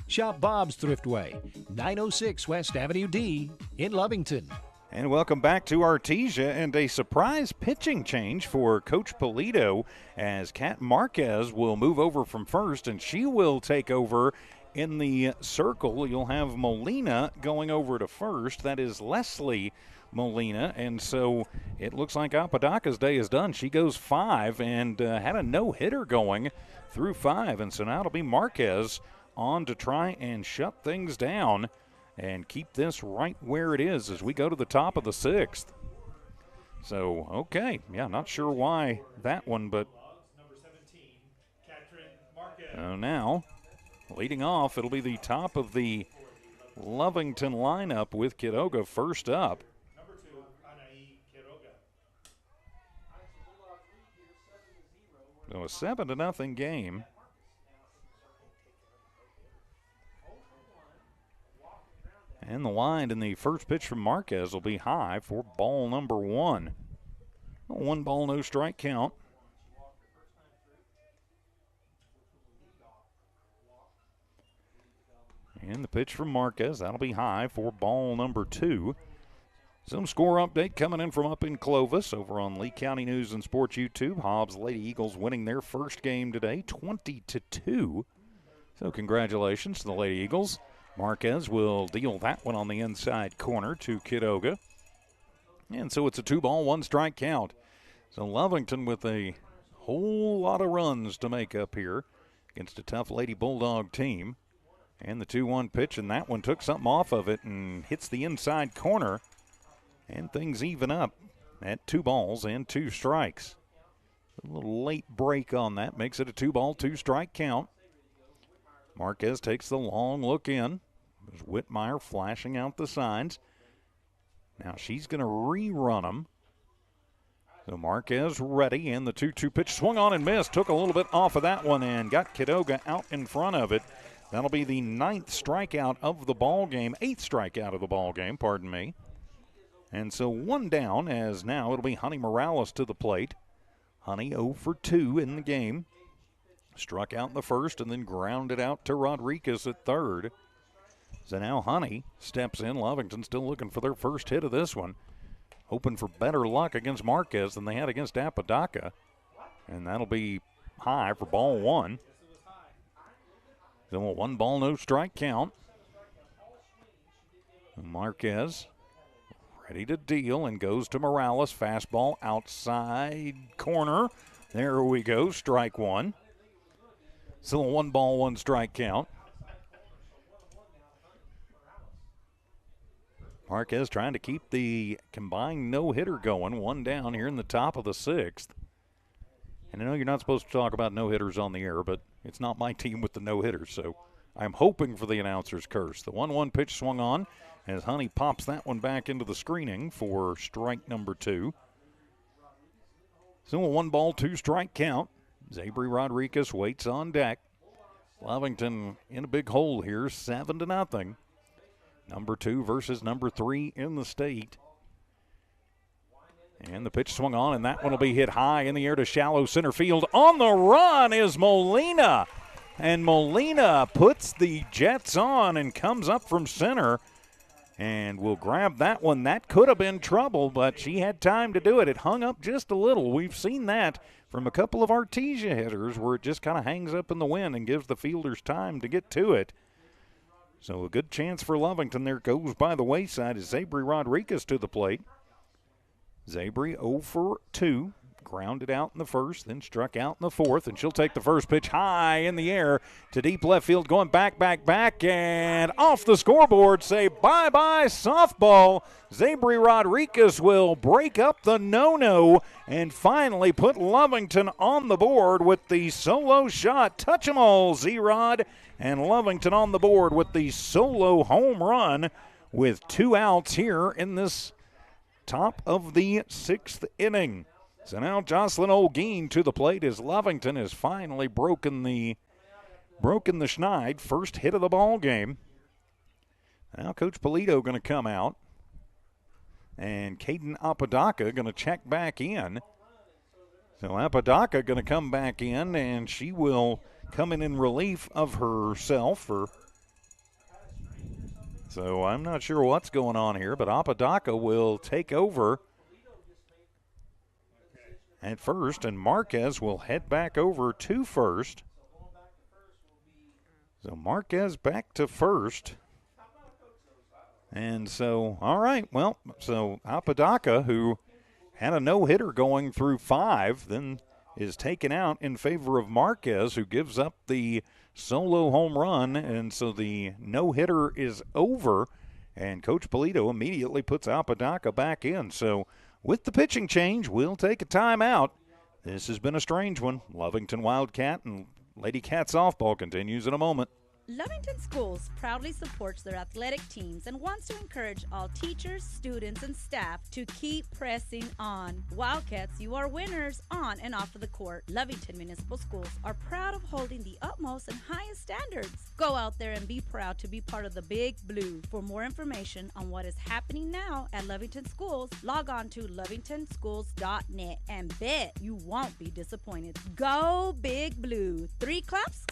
shop Bob's Thriftway, 906 West Avenue D in Lovington. And welcome back to Artesia, and a surprise pitching change for Coach Polito as Kat Marquez will move over from first, and she will take over in the circle. You'll have Molina going over to first. That is Leslie Molina, and so it looks like Apodaca's day is done. She goes 5 and had a no-hitter going through 5, and so now it'll be Marquez on to try and shut things down and keep this right where it is as we go to the top of the 6th. So, okay, yeah, not sure why that one, but now, leading off, it'll be the top of the Lovington lineup with Quiroga first up. So a 7-0 game. And the line in the first pitch from Marquez will be high for ball number 1. 1 ball, no strike count. And the pitch from Marquez, that'll be high for ball number 2. Some score update coming in from up in Clovis over on Lee County News and Sports YouTube. Hobbs Lady Eagles winning their first game today, 20-2. So congratulations to the Lady Eagles. Marquez will deal that one on the inside corner to Quiroga. And so it's a 2-ball, 1 strike count. So Lovington with a whole lot of runs to make up here against a tough Lady Bulldog team. And the 2-1 pitch, and that one took something off of it and hits the inside corner. And things even up at 2 balls and 2 strikes. A little late break on that makes it a 2-ball, 2 strike count. Marquez takes the long look in. There's Whitmire flashing out the signs. Now she's going to rerun them. So Marquez ready, and the 2-2 pitch swung on and missed. Took a little bit off of that one and got Quiroga out in front of it. That'll be the 9th strikeout of the ball game, 8th strikeout of the ball game, pardon me. And so 1 down, as now it'll be Honey Morales to the plate. Honey 0 for 2 in the game. Struck out in the first and then grounded out to Rodriguez at third. So now Honey steps in. Lovington still looking for their first hit of this one. Hoping for better luck against Marquez than they had against Apodaca. And that'll be high for ball one. So a 1 ball, no strike count. Marquez ready to deal and goes to Morales. Fastball outside corner. There we go, strike one. Still a 1 ball, 1 strike count. Marquez trying to keep the combined no-hitter going. 1 down here in the top of the 6th. And I know you're not supposed to talk about no-hitters on the air, but it's not my team with the no-hitters, so I'm hoping for the announcer's curse. The 1-1 pitch swung on as Honey pops that one back into the screening for strike number 2. So a 1 ball, 2 strike count. Zabry Rodriguez waits on deck. Lovington in a big hole here, 7-0. Number 2 versus number 3 in the state. And the pitch swung on, and that one will be hit high in the air to shallow center field. On the run is Molina. And Molina puts the Jets on and comes up from center. And will grab that one. That could have been trouble, but she had time to do it. It hung up just a little. We've seen that from a couple of Artesia hitters where it just kind of hangs up in the wind and gives the fielders time to get to it. So a good chance for Lovington there goes by the wayside as Zabry Rodriguez to the plate. Zabry 0 for 2. Grounded out in the first, then struck out in the fourth, and she'll take the first pitch high in the air to deep left field, going back, and off the scoreboard. Say bye-bye softball. Zabry Rodriguez will break up the no-no and finally put Lovington on the board with the solo shot. Touch 'em all, Z-Rod, and Lovington on the board with the solo home run with 2 outs here in this top of the 6th inning. So now Jocelyn Olguin to the plate as Lovington has finally broken the schneid. First hit of the ball game. Now Coach Polito going to come out. And Caden Apodaca going to check back in. So Apodaca going to come back in, and she will come in relief of herself. So I'm not sure what's going on here, but Apodaca will take over at first, and Marquez will head back over to first. So Marquez back to first. And so, all right, well, so Apodaca, who had a no-hitter going through 5, then is taken out in favor of Marquez, who gives up the solo home run, and so the no-hitter is over, and Coach Polito immediately puts Apodaca back in. So with the pitching change, we'll take a timeout. This has been a strange one. Lovington Wildcat and Lady Cat softball continues in a moment. Lovington Schools proudly supports their athletic teams and wants to encourage all teachers, students, and staff to keep pressing on. Wildcats, you are winners on and off of the court. Lovington Municipal Schools are proud of holding the utmost and highest standards. Go out there and be proud to be part of the Big Blue. For more information on what is happening now at Lovington Schools, log on to lovingtonschools.net and bet you won't be disappointed. Go Big Blue. 3 claps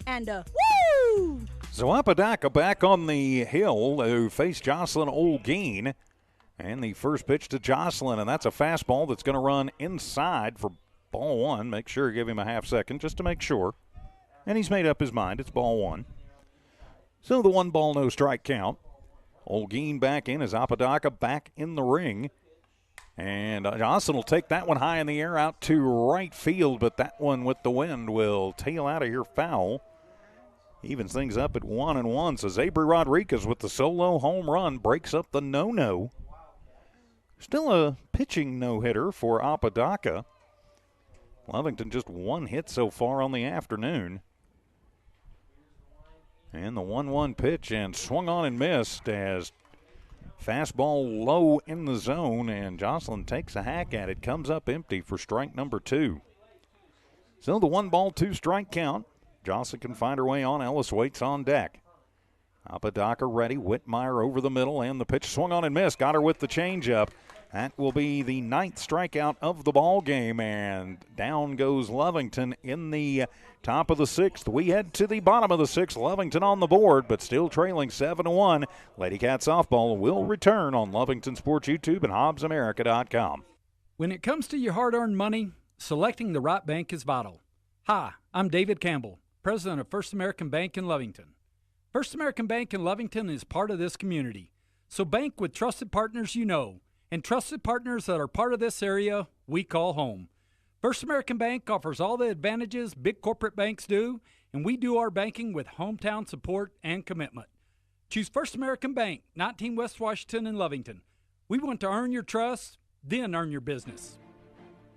and a woo! So Apodaca back on the hill to face Jocelyn Olguin. And the first pitch to Jocelyn, and that's a fastball that's going to run inside for ball 1. Make sure you give him a half second just to make sure. And he's made up his mind. It's ball 1. So the 1 ball, no strike count. Olguin back in as Apodaca back in the ring. And Jocelyn will take that one high in the air out to right field, but that one with the wind will tail out of here foul. Evens things up at 1-1. So Zabry Rodriguez with the solo home run breaks up the no-no. Still a pitching no-hitter for Apodaca. Lovington just 1 hit so far on the afternoon. And the 1-1 pitch and swung on and missed as fastball low in the zone, and Jocelyn takes a hack at it. Comes up empty for strike number 2. So the 1 ball, 2 strike count. Jocelyn can find her way on. Ellis waits on deck. Apodaca ready. Whitmire over the middle, and the pitch swung on and missed. Got her with the changeup. That will be the 9th strikeout of the ball game, and down goes Lovington in the top of the 6th. We head to the bottom of the 6th. Lovington on the board, but still trailing 7-1. Lady Cat softball will return on Lovington Sports YouTube and HobbsAmerica.com. When it comes to your hard-earned money, selecting the right bank is vital. Hi, I'm David Campbell, president of First American Bank in Lovington. First American Bank in Lovington is part of this community, so bank with trusted partners you know, and trusted partners that are part of this area we call home. First American Bank offers all the advantages big corporate banks do, and we do our banking with hometown support and commitment. Choose First American Bank, 19 West Washington in Lovington. We want to earn your trust, then earn your business.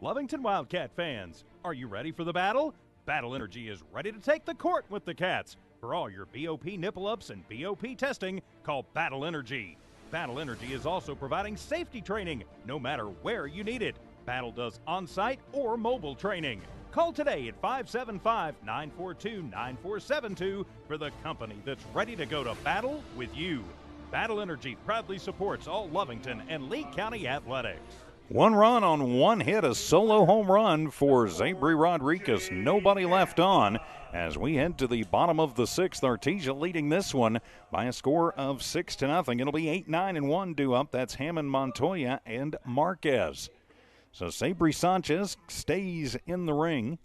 Lovington Wildcat fans, are you ready for the battle? Battle Energy is ready to take the court with the Cats. For all your BOP nipple-ups and BOP testing, call Battle Energy. Battle Energy is also providing safety training, no matter where you need it. Battle does on-site or mobile training. Call today at 575-942-9472 for the company that's ready to go to battle with you. Battle Energy proudly supports all Lovington and Lee County athletics. 1 run on 1 hit, a solo home run for Zabri Rodriguez. Nobody left on as we head to the bottom of the 6th. Artesia leading this one by a score of 6-0. It'll be 8-9-1 due up. That's Hammond, Montoya, and Marquez. So Sabri Sanchez stays in the ring.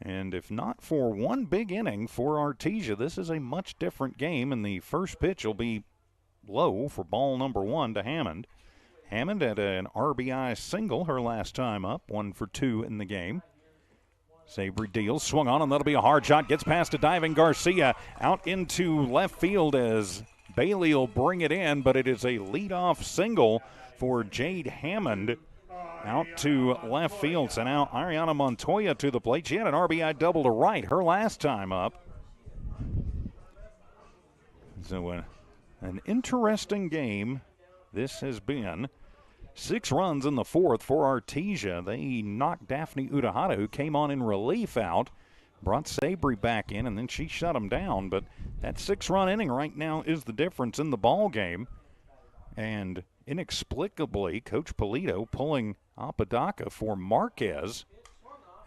And if not for one big inning for Artesia, this is a much different game. And the first pitch will be low for ball number 1 to Hammond. Hammond had an RBI single her last time up, 1 for 2 in the game. Sabri deals, swung on, and that'll be a hard shot. Gets past a diving Garcia out into left field as Bailey will bring it in, but it is a leadoff single for Jade Hammond out to left field. So now Ariana Montoya to the plate. She had an RBI double to right her last time up. So an interesting game this has been. 6 runs in the 4th for Artesia. They knocked Daphne Udahata, who came on in relief, out. Brought Sabri back in, and then she shut him down. But that 6-run inning right now is the difference in the ball game. And inexplicably, Coach Polito pulling Apodaca for Marquez.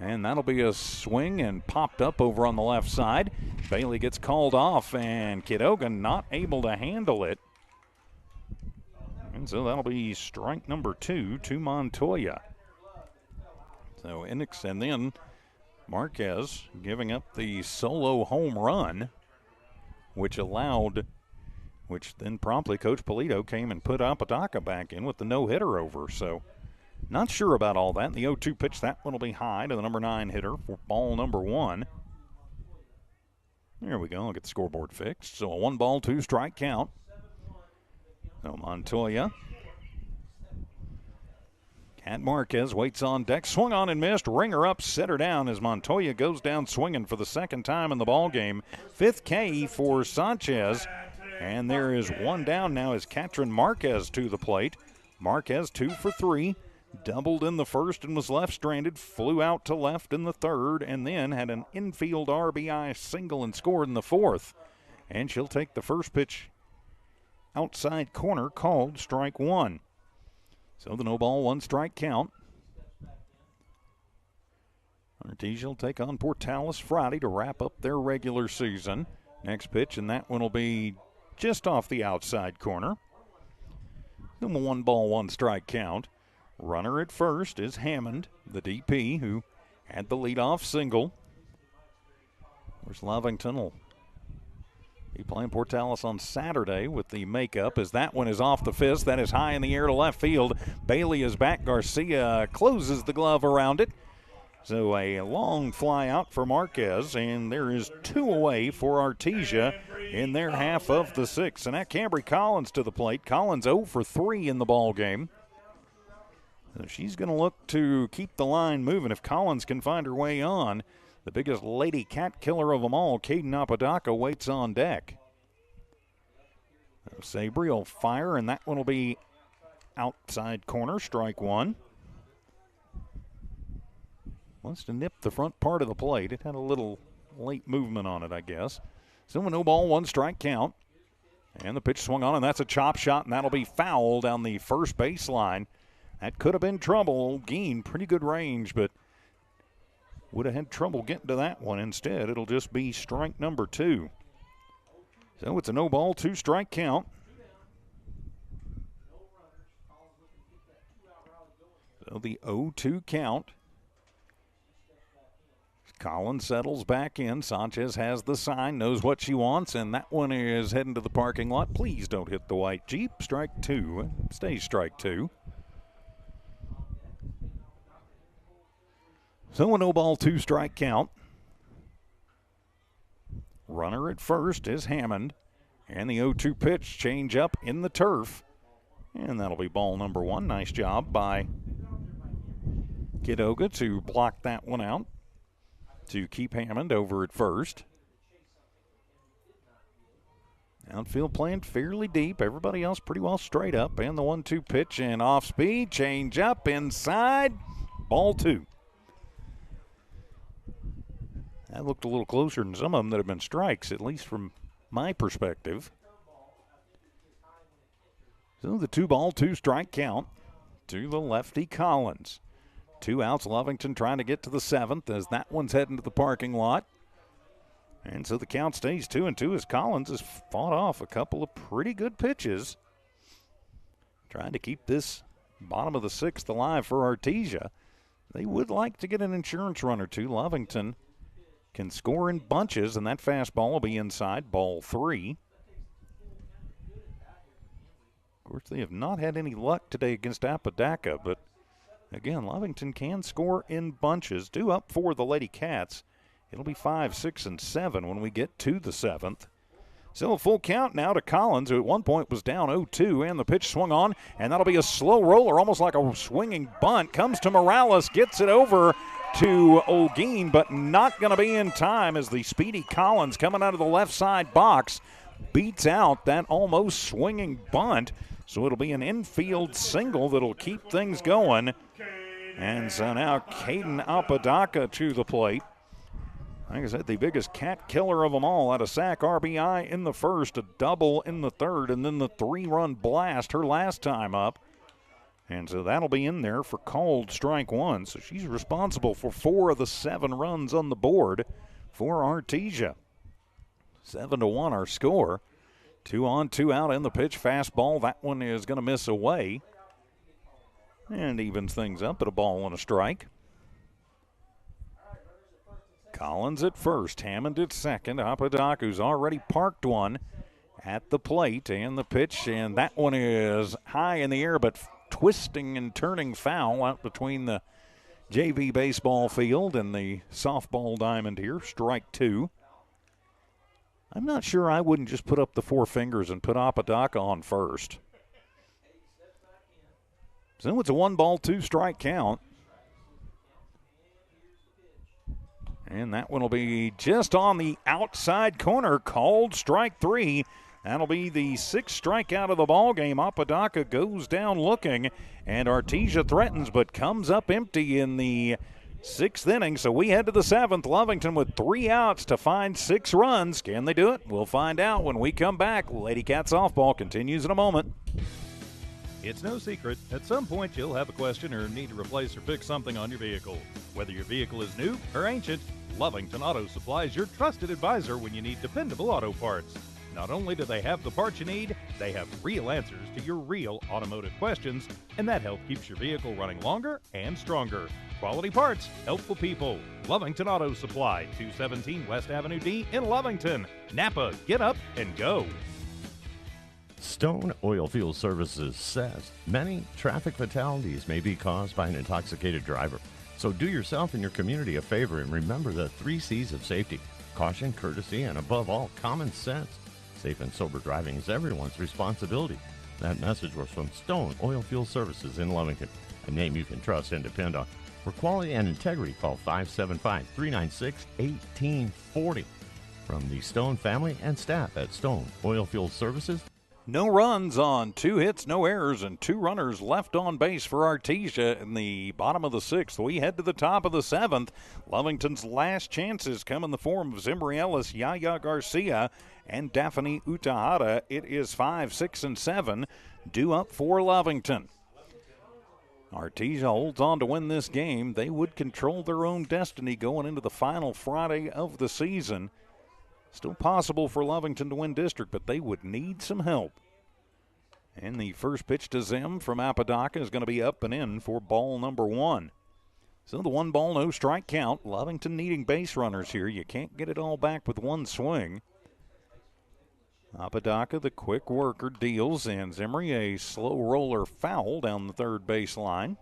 And that'll be a swing and popped up over on the left side. Bailey gets called off, and Kidoga not able to handle it. And so that'll be strike number 2 to Montoya. So and then Marquez giving up the solo home run, which then promptly Coach Polito came and put Apodaca back in with the no-hitter over. So not sure about all that. The 0-2 pitch, that one will be high to the number 9 hitter for ball number 1. There we go. I'll get the scoreboard fixed. So a 1-ball, 2-strike count. So Montoya. Cat Marquez waits on deck. Swung on and missed. Ringer up, set her down as Montoya goes down swinging for the second time in the ballgame. 5th K for Sanchez. And there is one down now as Katrin Marquez to the plate. Marquez 2 for 3. Doubled in the first and was left stranded. Flew out to left in the third and then had an infield RBI single and scored in the 4th. And she'll take the first pitch outside corner, called strike 1. So the no ball, 1-strike count. Artesia will take on Portales Friday to wrap up their regular season. Next pitch, and that one will be just off the outside corner. Then the 1-ball, 1-strike count. Runner at first is Hammond, the DP, who had the leadoff single. Of course, Lovington will be playing Portales on Saturday with the makeup as that one is off the fist. That is high in the air to left field. Bailey is back. Garcia closes the glove around it. So a long fly out for Marquez, and there is 2 away for Artesia in their half of the 6th. And that Cambry Collins to the plate. Collins 0 for 3 in the ball game. So she's going to look to keep the line moving if Collins can find her way on. The biggest lady cat killer of them all, Caden Apodaca, waits on deck. Sabri will fire, and that one will be outside corner, strike 1. Wants to nip the front part of the plate. It had a little late movement on it, I guess. So a no ball, 1-strike count. And the pitch swung on, and that's a chop shot, and that'll be foul down the first baseline. That could have been trouble. Geen, pretty good range, but would have had trouble getting to that one. Instead, it'll just be strike number 2. So it's a no ball, 2 strike count. So the 0-2 count. Collins settles back in. Sanchez has the sign, knows what she wants, and that one is heading to the parking lot. Please don't hit the white Jeep. Strike 2. Stays strike 2. So a no ball, 2 strike count. Runner at first is Hammond. And the 0-2 pitch, change up in the turf. And that'll be ball number 1. Nice job by Kidoga to block that one out, to keep Hammond over at first. Outfield playing fairly deep. Everybody else pretty well straight up. And the 1-2 pitch and off speed. Change up inside. Ball 2. That looked a little closer than some of them that have been strikes, at least from my perspective. So the 2-ball, 2 strike count to the lefty Collins. 2 outs, Lovington trying to get to the 7th as that one's heading to the parking lot. And so the count stays 2-2 as Collins has fought off a couple of pretty good pitches, trying to keep this bottom of the 6th alive for Artesia. They would like to get an insurance run or two. Lovington can score in bunches, and that fastball will be inside, ball 3. Of course, they have not had any luck today against Apodaca, but again, Lovington can score in bunches. 2 up for the Lady Cats. It'll be 5, 6, and 7 when we get to the 7th. Still a full count now to Collins, who at one point was down 0-2, and the pitch swung on, and that'll be a slow roller, almost like a swinging bunt. Comes to Morales, gets it over to Olguin, but not going to be in time as the speedy Collins coming out of the left side box beats out that almost swinging bunt. So it'll be an infield single that'll keep things going. And so now Caden Apodaca to the plate. Like I said, the biggest cat killer of them all. Had a sack RBI in the first, a double in the third, and then the 3-run blast her last time up. And so that'll be in there for called strike 1. So she's responsible for 4 of the 7 runs on the board for Artesia. 7-1 our score. 2 on, 2 out in the pitch. Fastball, that one is going to miss away. And evens things up at a ball and a strike. Collins at first, Hammond at second. Apodaca's already parked one at the plate, and the pitch, and that one is high in the air, but twisting and turning foul out between the JV baseball field and the softball diamond here. Strike 2. I'm not sure I wouldn't just put up the 4 fingers and put Apodaca on first. So it's a 1-ball, 2 strike count. And that one will be just on the outside corner, called strike 3. That'll be the 6th strikeout of the ball game. Apodaca goes down looking, and Artesia threatens but comes up empty in the 6th inning. So we head to the 7th. Lovington with 3 outs to find 6 runs. Can they do it? We'll find out when we come back. Lady Cat softball continues in a moment. It's no secret, at some point you'll have a question or need to replace or fix something on your vehicle. Whether your vehicle is new or ancient, Lovington Auto Supply is your trusted advisor when you need dependable auto parts. Not only do they have the parts you need, they have real answers to your real automotive questions, and that help keeps your vehicle running longer and stronger. Quality parts, helpful people. Lovington Auto Supply, 217 West Avenue D in Lovington. Napa, get up and go. Stone Oilfield Services says many traffic fatalities may be caused by an intoxicated driver. So do yourself and your community a favor and remember the 3 C's of safety: caution, courtesy, and above all, common sense. Safe and sober driving is everyone's responsibility. That message was from Stone Oilfield Services in Lovington, a name you can trust and depend on. For quality and integrity, call 575-396-1840. From the Stone family and staff at Stone Oilfield Services, No runs on 2 hits, no errors, and 2 runners left on base for Artesia in the bottom of the 6th. We head to the top of the 7th. Lovington's last chances come in the form of Zimri Ellis, Yaya Garcia, and Daphne Utahara. It is 5, 6, and 7 due up for Lovington. Artesia holds on to win this game. They would control their own destiny going into the final Friday of the season. Still possible for Lovington to win district, but they would need some help. And the first pitch to Zim from Apodaca is going to be up and in for ball number 1. So the 1 ball, no strike count. Lovington needing base runners here. You can't get it all back with one swing. Apodaca, the quick worker, deals, and Zimri a slow roller foul down the third base line.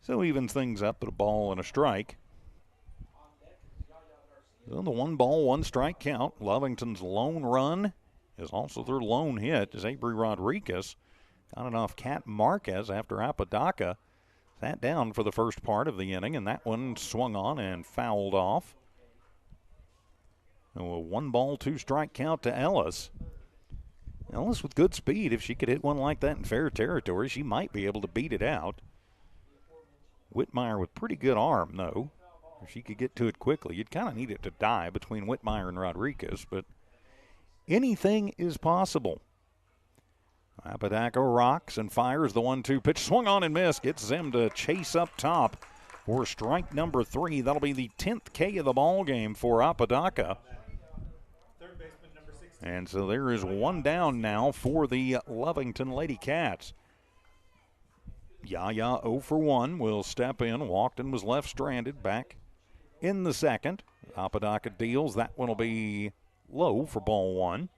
So evens things up at a ball and a strike. So the 1 ball, 1 strike count. Lovington's lone run is also their lone hit as Avery Rodriguez got it off Kat Marquez after Apodaca sat down for the first part of the inning, and that one swung on and fouled off. So a 1 ball, 2 strike count to Ellis. Ellis with good speed. If she could hit one like that in fair territory, she might be able to beat it out. Whitmire with pretty good arm, though. If she could get to it quickly, you'd kind of need it to die between Whitmire and Rodriguez, but anything is possible. Apodaca rocks and fires the 1-2 pitch. Swung on and missed. Gets Zim to chase up top for strike number 3. That'll be the 10th K of the ball game for Apodaca. And so there is 1 down now for the Lovington Lady Cats. Yaya 0 for 1 will step in. Walkton was left stranded back in the 2nd. Apodaca deals. That one will be low for ball 1.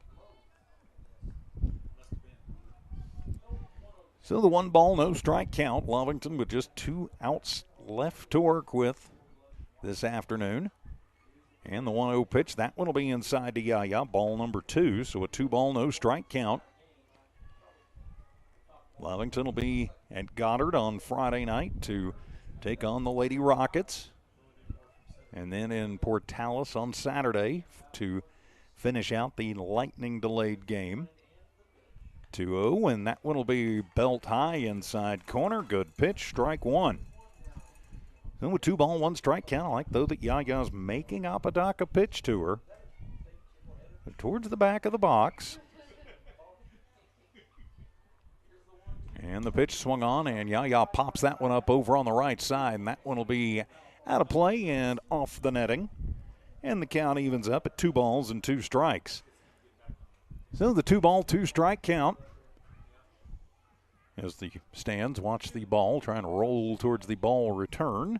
So the 1 ball, no strike count. Lovington with just 2 outs left to work with this afternoon. And the 1-0 pitch, that one will be inside to Yaya, ball number 2. So a 2 ball, no strike count. Lovington will be at Goddard on Friday night to take on the Lady Rockets. And then in Portales on Saturday to finish out the lightning delayed game. 2-0, and that one will be belt high inside corner. Good pitch, strike 1. Then with 2 ball, 1 strike count, I like though that Yaya's making Apodaca pitch to her. But towards the back of the box. And the pitch swung on, and Yaya pops that one up over on the right side, and that one will be out of play and off the netting. And the count evens up at 2 balls and 2 strikes. So the 2 ball, 2 strike count. As the stands watch the ball, trying to roll towards the ball return.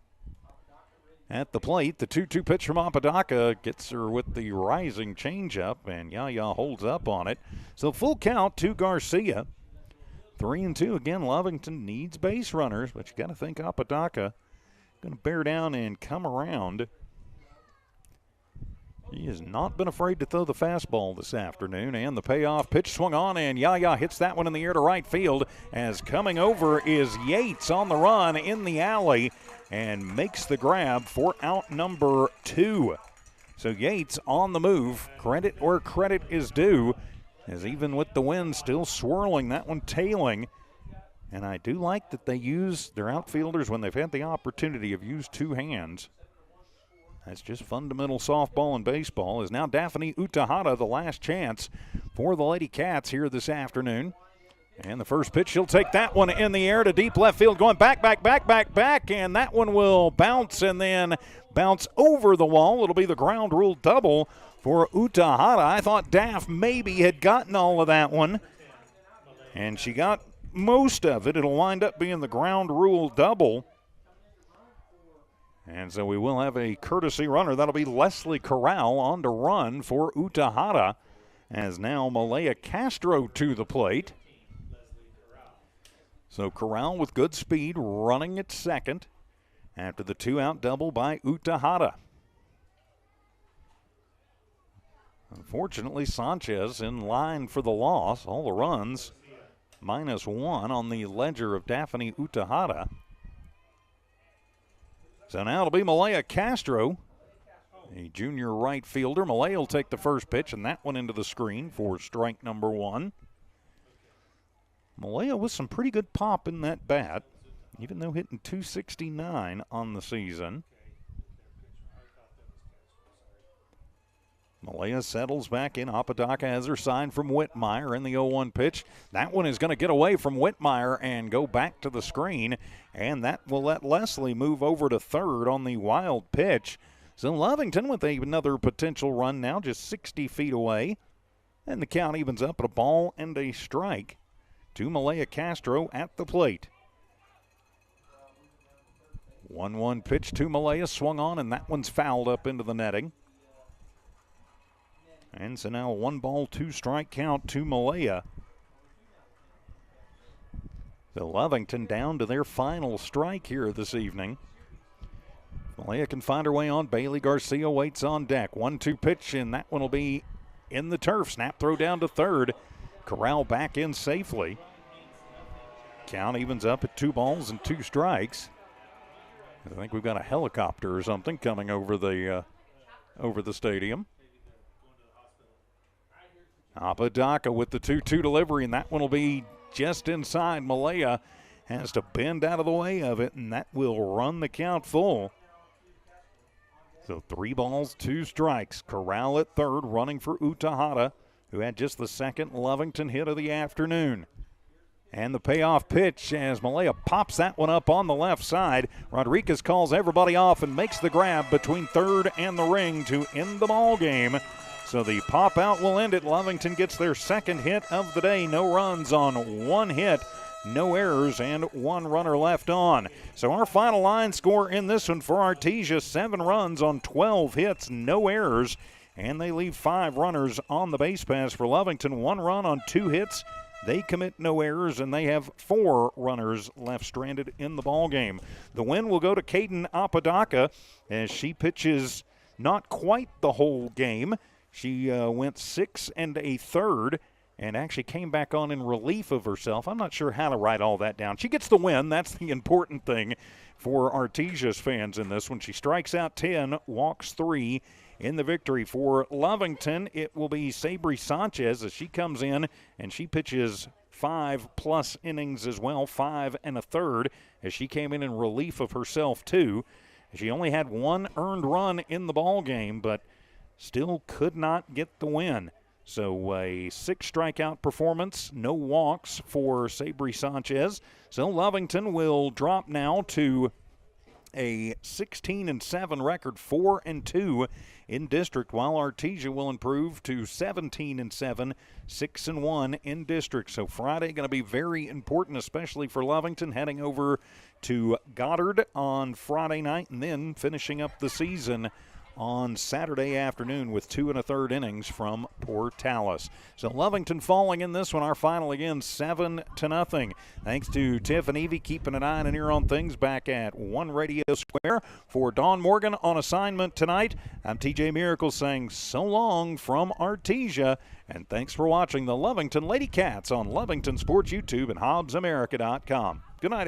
At the plate, the 2-2 pitch from Apodaca gets her with the rising changeup, and Yaya holds up on it. So full count to Garcia. 3-2. Again, Lovington needs base runners, but you got to think Apodaca going to bear down and come around. He has not been afraid to throw the fastball this afternoon, and the payoff pitch swung on, and Yaya hits that one in the air to right field as coming over is Yates on the run in the alley and makes the grab for out number 2. So Yates on the move. Credit where credit is due, as even with the wind still swirling, that one tailing. And I do like that they use their outfielders when they've had the opportunity of used 2 hands. That's just fundamental softball and baseball. Is now Daphne Utahara, the last chance for the Lady Cats here this afternoon. And the first pitch, she'll take that one in the air to deep left field, going back, and that one will bounce and then bounce over the wall. It'll be the ground rule double for Utahara. I thought Daff maybe had gotten all of that one, and she got most of it. It'll wind up being the ground rule double. And so we will have a courtesy runner. That'll be Leslie Corral on to run for Utahara, as now Malaya Castro to the plate. So Corral with good speed running at second after the 2-out double by Utahara. Unfortunately, Sanchez in line for the loss. All the runs -1 on the ledger of Daphne Utahara. So now it'll be Malaya Castro A junior right fielder. Malaya will take the first pitch, and that one into the screen for strike number one. Malaya with some pretty good pop in that bat, even though hitting .269 on the season. Malaya settles back in. Apodaca has her sign from Whitmire in the 0-1 pitch. That one is going to get away from Whitmire and go back to the screen, and that will let Leslie move over to third on the wild pitch. So Lovington with another potential run now, just 60 feet away. And the count evens up at a ball and a strike to Malaya Castro at the plate. 1-1 pitch to Malaya, swung on, and that one's fouled up into the netting. And so now a 1-ball, 2-strike count to Malaya. So Lovington down to their final strike here this evening. Malaya can find her way on. Bailey Garcia waits on deck. 1-2 pitch, and that one will be in the turf. Snap throw down to third. Corral back in safely. Count evens up at 2 balls and 2 strikes. I think we've got a helicopter or something coming over the stadium. Apodaca with the 2-2 delivery, and that one will be just inside. Malaya has to bend out of the way of it, and that will run the count full. So 3 balls, 2 strikes. Corral at third, running for Utahada, who had just the second Lovington hit of the afternoon. And the payoff pitch as Malaya pops that one up on the left side. Rodriguez calls everybody off and makes the grab between third and the ring to end the ball game. So the pop out will end it. Lovington gets their second hit of the day. No runs on 1 hit. No errors, and 1 runner left on. So our final line score in this one for Artesia, 7 runs on 12 hits, no errors, and they leave 5 runners on the base paths. For Lovington, 1 run on 2 hits. They commit no errors, and they have 4 runners left stranded in the ball game. The win will go to Caden Apodaca as she pitches not quite the whole game. She went 6 1/3 and actually came back on in relief of herself. I'm not sure how to write all that down. She gets the win. That's the important thing for Artesia's fans in this one. She strikes out 10, walks 3 in the victory. For Lovington, it will be Sabri Sanchez as she comes in and she pitches 5+ innings as well, 5 1/3, as she came in relief of herself too. She only had 1 earned run in the ball game, but still could not get the win. So a 6 strikeout performance, no walks for Sabri Sanchez. So Lovington will drop now to a 16-7 record, 4-2 in district, while Artesia will improve to 17-7, 6-1 in district. So Friday going to be very important, especially for Lovington, heading over to Goddard on Friday night and then finishing up the season on Saturday afternoon with 2 1/3 innings from Portales. So Lovington falling in this one. Our final again, 7-0. Thanks to Tiff and Evie keeping an eye and an ear on things back at One Radio Square. For Dawn Morgan on assignment tonight, I'm TJ Miracle saying so long from Artesia, and thanks for watching the Lovington Lady Cats on Lovington Sports YouTube and HobbsAmerica.com. Good night.